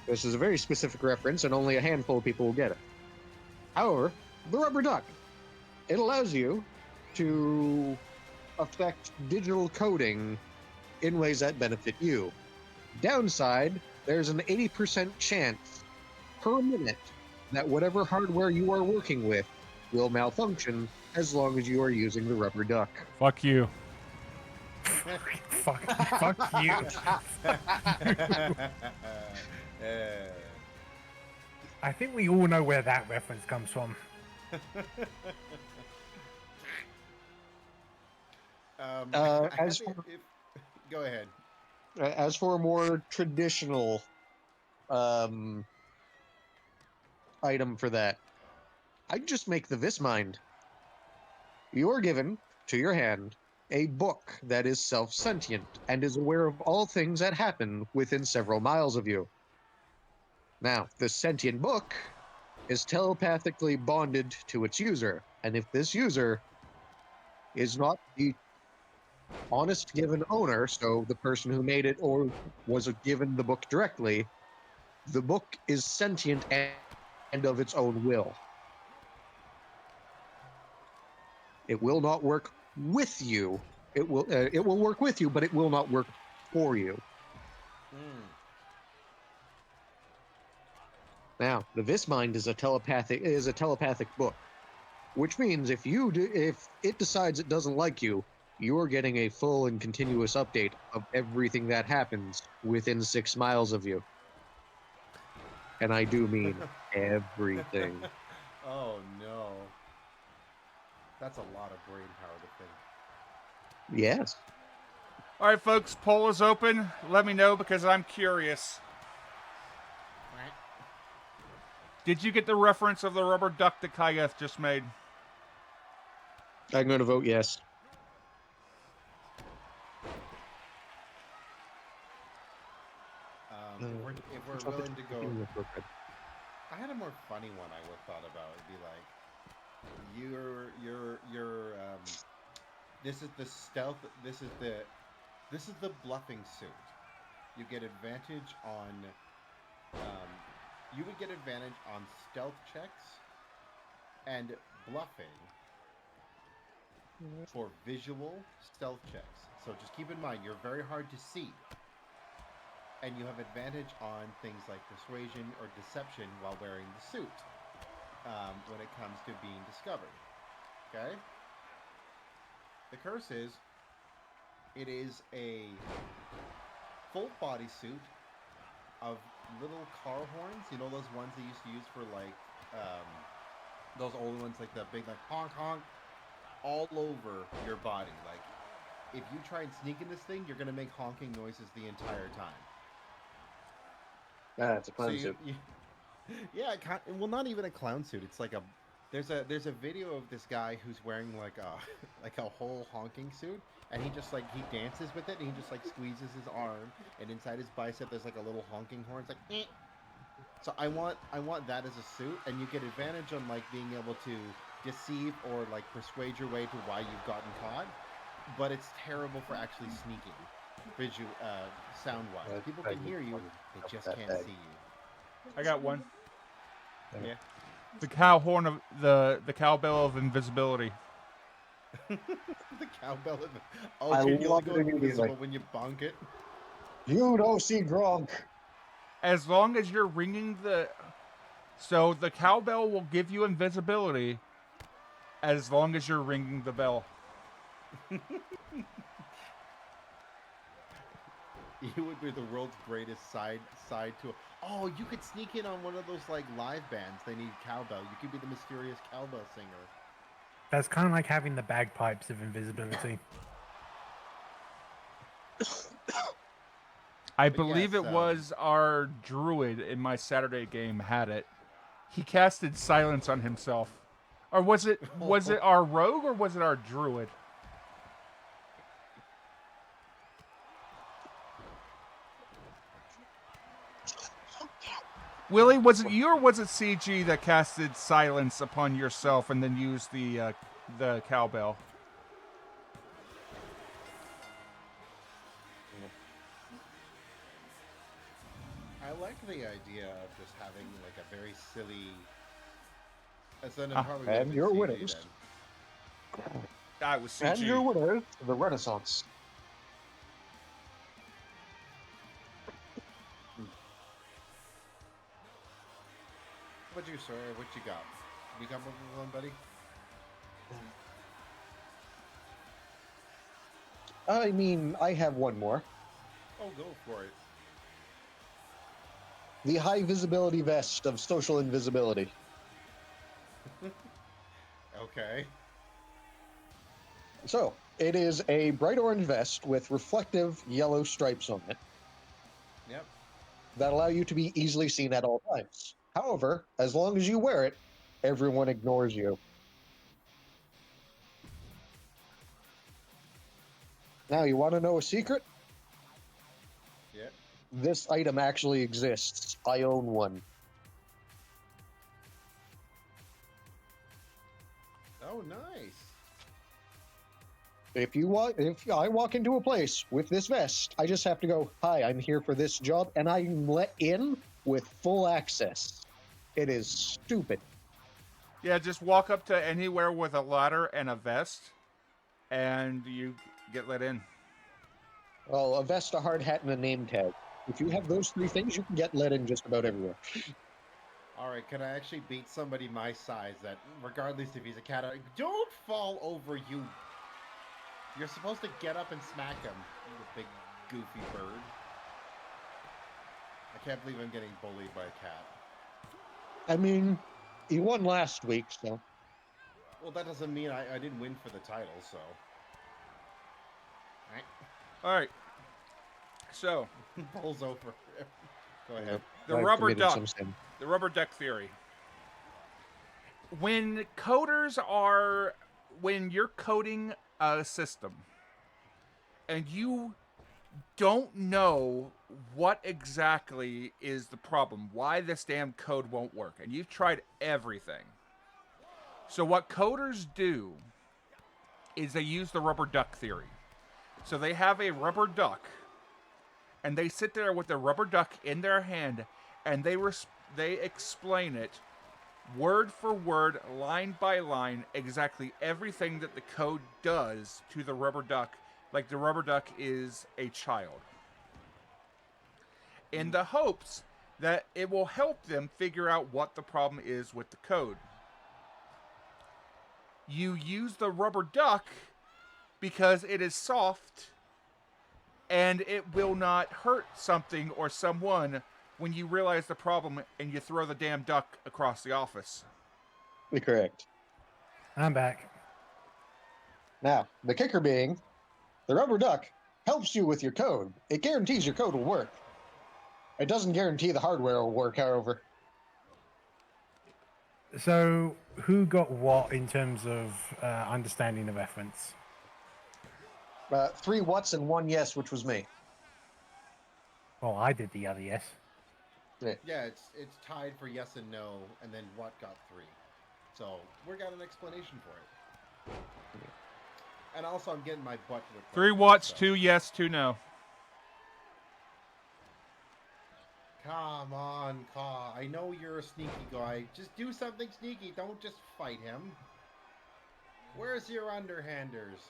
This is a very specific reference, and only a handful of people will get it. However, the rubber duck, it allows you to affect digital coding in ways that benefit you. Downside, there's an 80% chance per minute that whatever hardware you are working with will malfunction as long as you are using the rubber duck. Fuck you. fuck you. I think we all know where that reference comes from. Go ahead. As for a more traditional item for that, I'd just make the Vismind. You are given to your hand a book that is self-sentient and is aware of all things that happen within several miles of you. Now, the sentient book is telepathically bonded to its user, and if this user is not the honest given owner, so the person who made it or was given the book directly, the book is sentient and of its own will. It will not work with you. It will work with you, but it will not work for you. Now, the Vismind is a telepathic book, which means if it decides it doesn't like you, you're getting a full and continuous update of everything that happens within 6 miles of you. And I do mean everything. Oh no. That's a lot of brain power to think. Yes. All right, folks, poll is open. Let me know because I'm curious. Did you get the reference of the rubber duck that Kayeth just made? I'm going to vote yes. If we're willing to go, I had a more funny one I would thought about. It'd be like, this is the stealth. This is the bluffing suit. You get advantage on. You would get advantage on stealth checks and bluffing for visual stealth checks. So just keep in mind, you're very hard to see. And you have advantage on things like persuasion or deception while wearing the suit when it comes to being discovered. Okay? The curse is, it is a full body suit of little car horns. You know those ones they used to use for like, those old ones, like the big like honk honk, all over your body. Like, if you try and sneak in this thing, you're going to make honking noises the entire time. It's a clown suit. Yeah, well, not even a clown suit. It's like there's a video of this guy who's wearing like a whole honking suit, and he dances with it, and he just like squeezes his arm, and inside his bicep there's like a little honking horn. It's like, eh. So I want that as a suit, and you get advantage on like being able to deceive or like persuade your way to why you've gotten caught, but it's terrible for actually sneaking. Sound-wise, people can hear you, they just can't see you. I got one. Yeah. The cow horn of the cowbell of invisibility. The cowbell. I You love only go it invisible immediately. when you bonk it. You don't see Gronk. As long as you're ringing so the cowbell will give you invisibility as long as you're ringing the bell. You would be the world's greatest side tool. Oh, you could sneak in on one of those like live bands. They need cowbell. You could be the mysterious cowbell singer. That's kind of like having the bagpipes of invisibility. I believe it was our druid in my Saturday game had it. He casted silence on himself. Or was it our rogue or was it our druid? Willie, was it you or was it CG that casted silence upon yourself and then used the cowbell? I like the idea of just having like a very silly. And your winners. I was CG. And your winners, the Renaissance. you, sir? What you got? You got one, buddy? I mean, I have one more. Oh, go for it. The high visibility vest of social invisibility. Okay. So, it is a bright orange vest with reflective yellow stripes on it Yep. that allow you to be easily seen at all times. However, as long as you wear it, everyone ignores you. Now, you want to know a secret? Yep. This item actually exists. I own one. Oh, nice. If I walk into a place with this vest, I just have to go, "Hi, I'm here for this job," and I'm let in with full access. It is stupid. Yeah, just walk up to anywhere with a ladder and a vest, and you get let in. Well, a vest, a hard hat, and a name tag. If you have those three things, you can get let in just about everywhere. All right, can I actually beat somebody my size that, regardless if he's a cat, don't fall over, you. You're supposed to get up and smack him, you big goofy bird. I can't believe I'm getting bullied by a cat. I mean, he won last week, so. Well, that doesn't mean I didn't win for the title, so. Right? All right. So, Bowl's over. Go ahead. the I've rubber committed duck. some sin. The rubber duck theory. When you're coding a system and you don't know what exactly is the problem, why this damn code won't work, and you've tried everything. So what coders do is they use the rubber duck theory. So they have a rubber duck, and they sit there with the rubber duck in their hand, and they explain it word for word, line by line, exactly everything that the code does to the rubber duck, like the rubber duck is a child, in the hopes that it will help them figure out what the problem is with the code. You use the rubber duck because it is soft and it will not hurt something or someone when you realize the problem and you throw the damn duck across the office. Correct. I'm back. Now, the kicker being, the rubber duck helps you with your code. It guarantees your code will work. It doesn't guarantee the hardware will work, however. So, who got what in terms of understanding the reference? 3 whats and 1 yes, which was me. Well, I did the other yes. Yeah, it's tied for yes and no, and then what got 3. So we got an explanation for it. And also, I'm getting my butt with 3 watts, 2 yes, 2 no. Come on, Ka. I know you're a sneaky guy. Just do something sneaky. Don't just fight him. Where's your underhanders?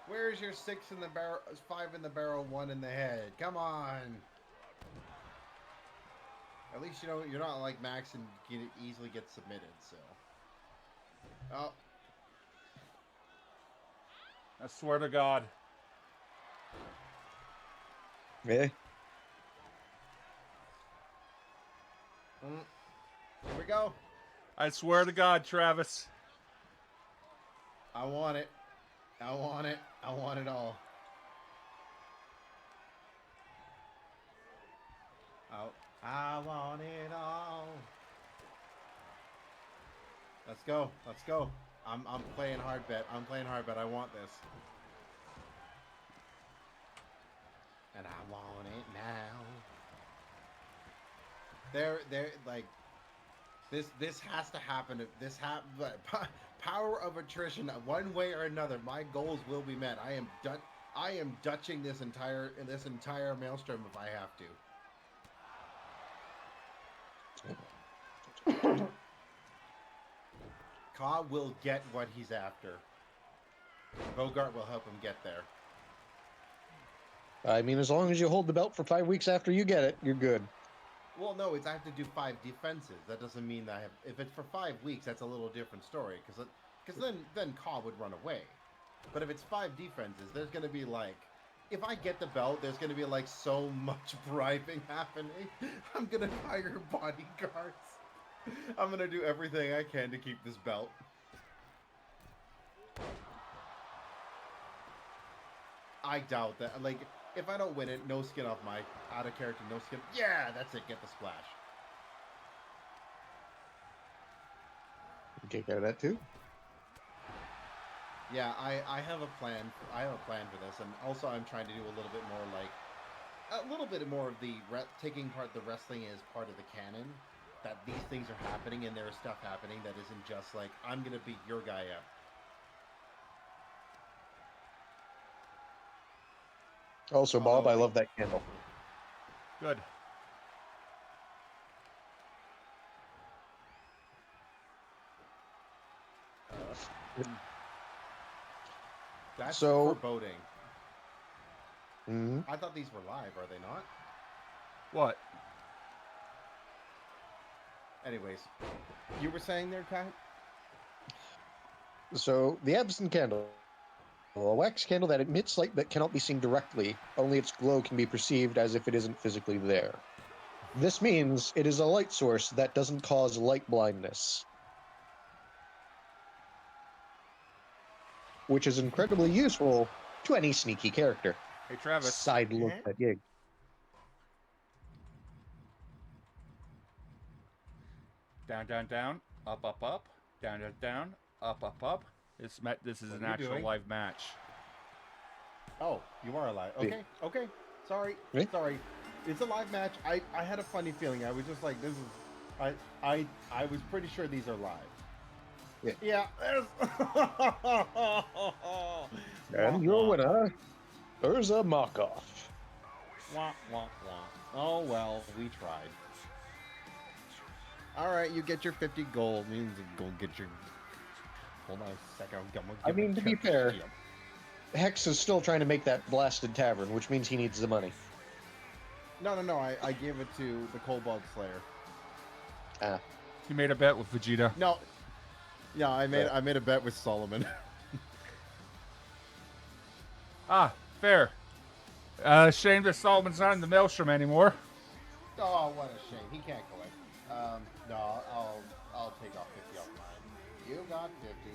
Where's your 6 in the barrel, 5 in the barrel, 1 in the head? Come on. At least you know you're not like Max and can easily get submitted. So. Oh. I swear to God. Yeah. Here we go. I swear to God, Travis. I want it. I want it. I want it all. Oh, I want it all. Let's go. Let's go. I'm playing hard bet. I'm playing hard bet. I want this. And I want it now. They're like this has to happen. Power of attrition, one way or another, my goals will be met. I am dutching this entire Maelstrom if I have to. Ka will get what he's after. Bogart will help him get there. I mean, as long as you hold the belt for 5 weeks after you get it, you're good. Well, no, it's I have to do 5 defenses. That doesn't mean that I have. If it's for 5 weeks, that's a little different story. Because then Ka would run away. But if it's 5 defenses, there's gonna be like, if I get the belt, there's gonna be like so much bribing happening. I'm gonna hire bodyguards. I'm gonna do everything I can to keep this belt. I doubt that. Like, if I don't win it, no skin off my out of character, no skin. Yeah, that's it. Get the splash. You take care of that too. Yeah, I have a plan. I have a plan for this, and also I'm trying to do a little bit more of the taking part the wrestling as part of the canon. That these things are happening and there is stuff happening that isn't just like I'm gonna beat your guy up. Also, Bob, Although I love that candle. Good. That's So- foreboding. Mhm. I thought these were live. Are they not? What? Anyways, you were saying there, Kai? So the absinthe candle, a wax candle that emits light but cannot be seen directly. Only its glow can be perceived as if it isn't physically there. This means it is a light source that doesn't cause light blindness, which is incredibly useful to any sneaky character. Hey, Travis. Side look at Yig. Down, down, down. Up, up, up. Down, down, down. Up, up, up. This is What an are you actual doing? live match. Oh, you are alive. Yeah. Okay, okay. Sorry, Me? sorry. It's a live match. I had a funny feeling. I was just like, this is. I was pretty sure these are live. Yeah. Yeah. There's. And your winner, Urza Markov. Wah, wah, wah. Oh well, we tried. All right, you get your 50 gold. Means you go get your. Hold on a second. I mean, to be fair, Hex is still trying to make that blasted tavern, which means he needs the money. No. I gave it to the Kobold Slayer. Ah, He made a bet with Vegeta. No. Yeah, I made a bet with Solomon. Ah, fair. Shame that Solomon's not in the Maelstrom anymore. Oh, what a shame. He can't collect. No, I'll take off 50 off mine. You got 50.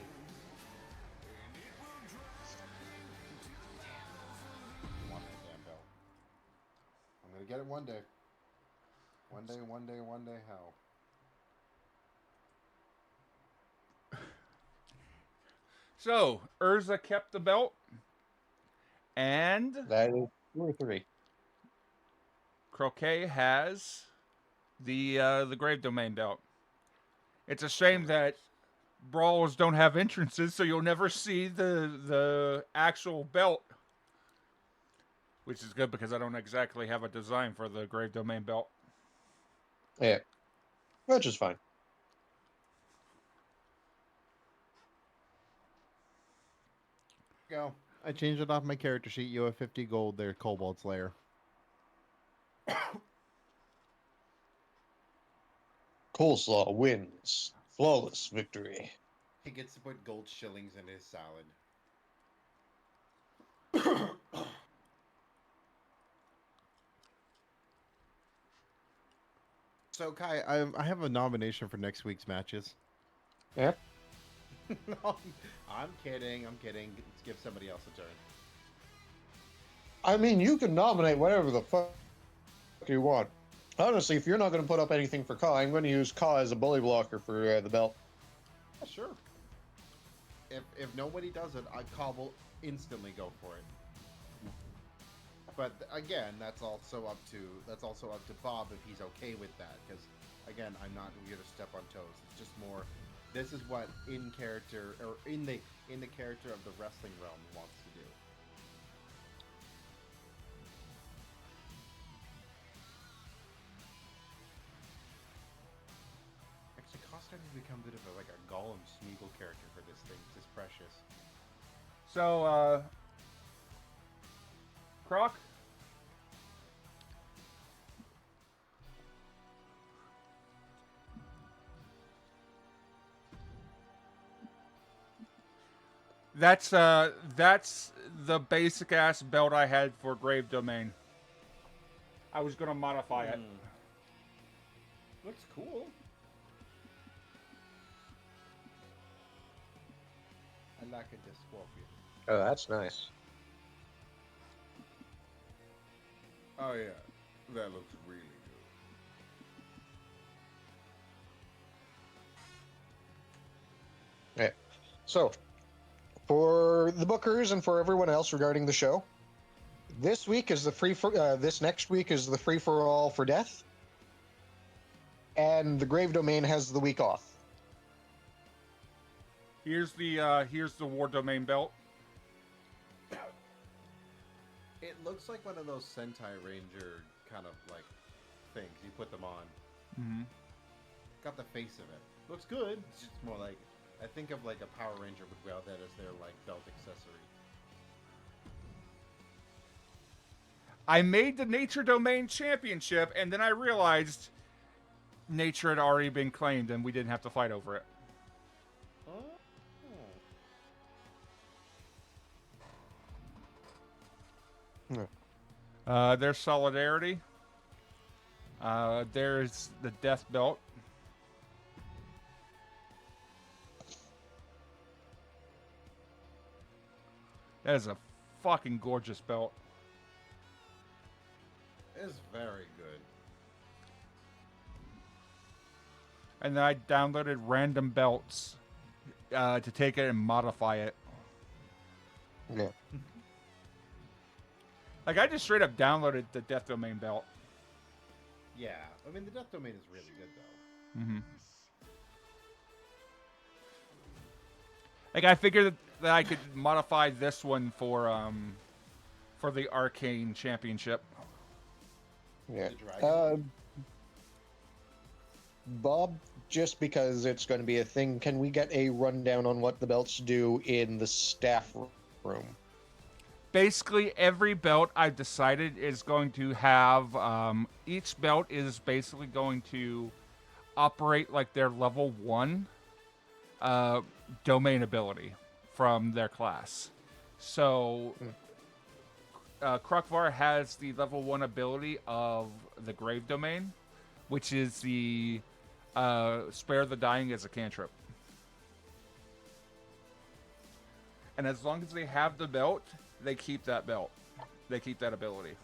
You want that damn belt. I'm gonna get it one day. One day, how? So, Urza kept the belt. And that is 2 or 3. Croquet has the Grave Domain belt. It's a shame that brawls don't have entrances, so you'll never see the actual belt. Which is good because I don't exactly have a design for the Grave Domain belt. Yeah, which is fine. Go. I changed it off my character sheet. You have 50 gold there, Kobold Slayer. Coleslaw wins. Flawless victory. He gets to put gold shillings in his salad. So, Kai, I have a nomination for next week's matches. Yeah. No, I'm kidding. Let's give somebody else a turn. I mean, you can nominate whatever the fuck you want. Honestly, if you're not going to put up anything for Ka, I'm going to use Ka as a bully blocker for the belt. Yeah, sure. If nobody does it, Ka will instantly go for it. But again, that's also up to Bob if he's okay with that. Because again, I'm not here to step on toes. It's just more. This is what in character or in the character of the wrestling realm wants to do. Actually, Ka started to become a bit of a Gollum Smeagol character for this thing. It's just precious. So, Croc? That's the basic ass belt I had for Grave Domain. I was gonna modify it. Looks cool. I like a scorpion. Oh, that's nice. Oh yeah, that looks really good. Yeah. So, for the bookers and for everyone else regarding the show, this week is the this next week is the free for all for death, and the Grave Domain has the week off. Here's the War Domain belt. It looks like one of those Sentai Ranger kind of like things. You put them on. Mm-hmm. Got the face of it. Looks good. It's just more like, I think of like a Power Ranger would wear that as their like belt accessory. I made the Nature Domain Championship, and then I realized Nature had already been claimed, and we didn't have to fight over it. There's Solidarity. There's the Death Belt. That is a fucking gorgeous belt. It's very good. And then I downloaded random belts to take it and modify it. Yeah. Like, I just straight up downloaded the Death Domain belt. Yeah, I mean the Death Domain is really good though. Mm-hmm. Like, I figured that I could modify this one for the Arcane Championship. Yeah. The dragon. Bob, just because it's going to be a thing, can we get a rundown on what the belts do in the staff room? Basically, every belt I've decided is going to have, each belt is basically going to operate like their level 1 domain ability from their class. So, Krukvar has the level 1 ability of the Grave Domain, which is the Spare the Dying as a cantrip. And as long as they have the belt, they keep that belt. They keep that ability.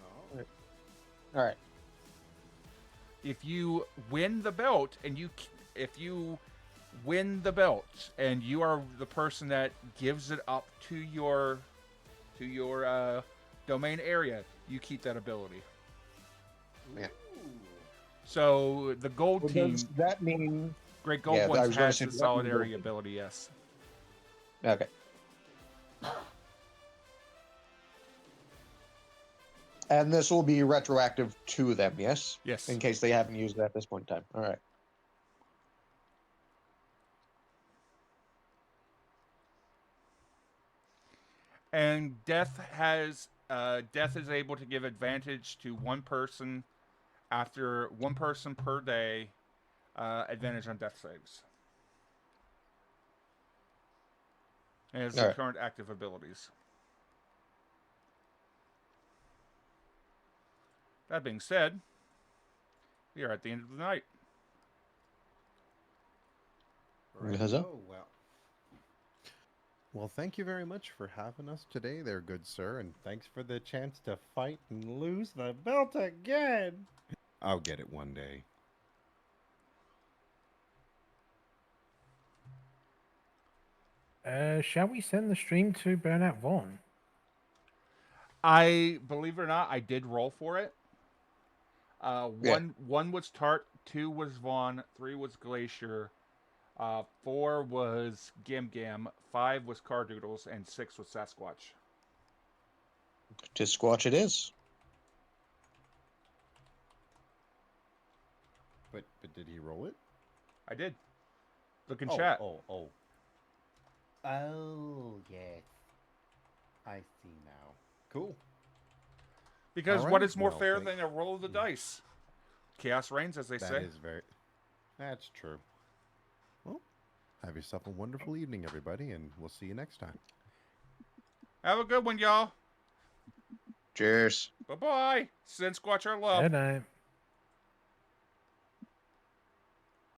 All right. If you win the belt and if you win the belt and you are the person that gives it up to your domain area, you keep that ability. Yeah. So the gold team, Does that mean? Great Gold Yeah, I ones was gonna has say, the does that mean solidarity gold? ability. Yes. Okay. And this will be retroactive to them, yes? Yes. In case they haven't used it at this point in time. All right. And Death is able to give advantage to one person after 1 person per day, advantage on death saves. And it's the Alright. current active abilities. That being said, we are at the end of the night. Right. Yes, sir. Oh, well, thank you very much for having us today there, good sir, and thanks for the chance to fight and lose the belt again. I'll get it one day. Shall we send the stream to Burnout Vaughn? Believe it or not, I did roll for it. Yeah. One was Tart, 2 was Vaughn, 3 was Glacier, 4 was Gim Gam, 5 was Cardoodles, and 6 was Sasquatch. To Squatch it is. But did he roll it? I did. Look in Oh, chat. Oh, yes. I see now. Cool. Because All what right, is more well, fair thank- than a roll of the dice? Chaos reigns, as they That say. is very... That's true. Well, have yourself a wonderful evening, everybody, and we'll see you next time. Have a good one, y'all. Cheers. Bye-bye. Send Squatch our love. Good night.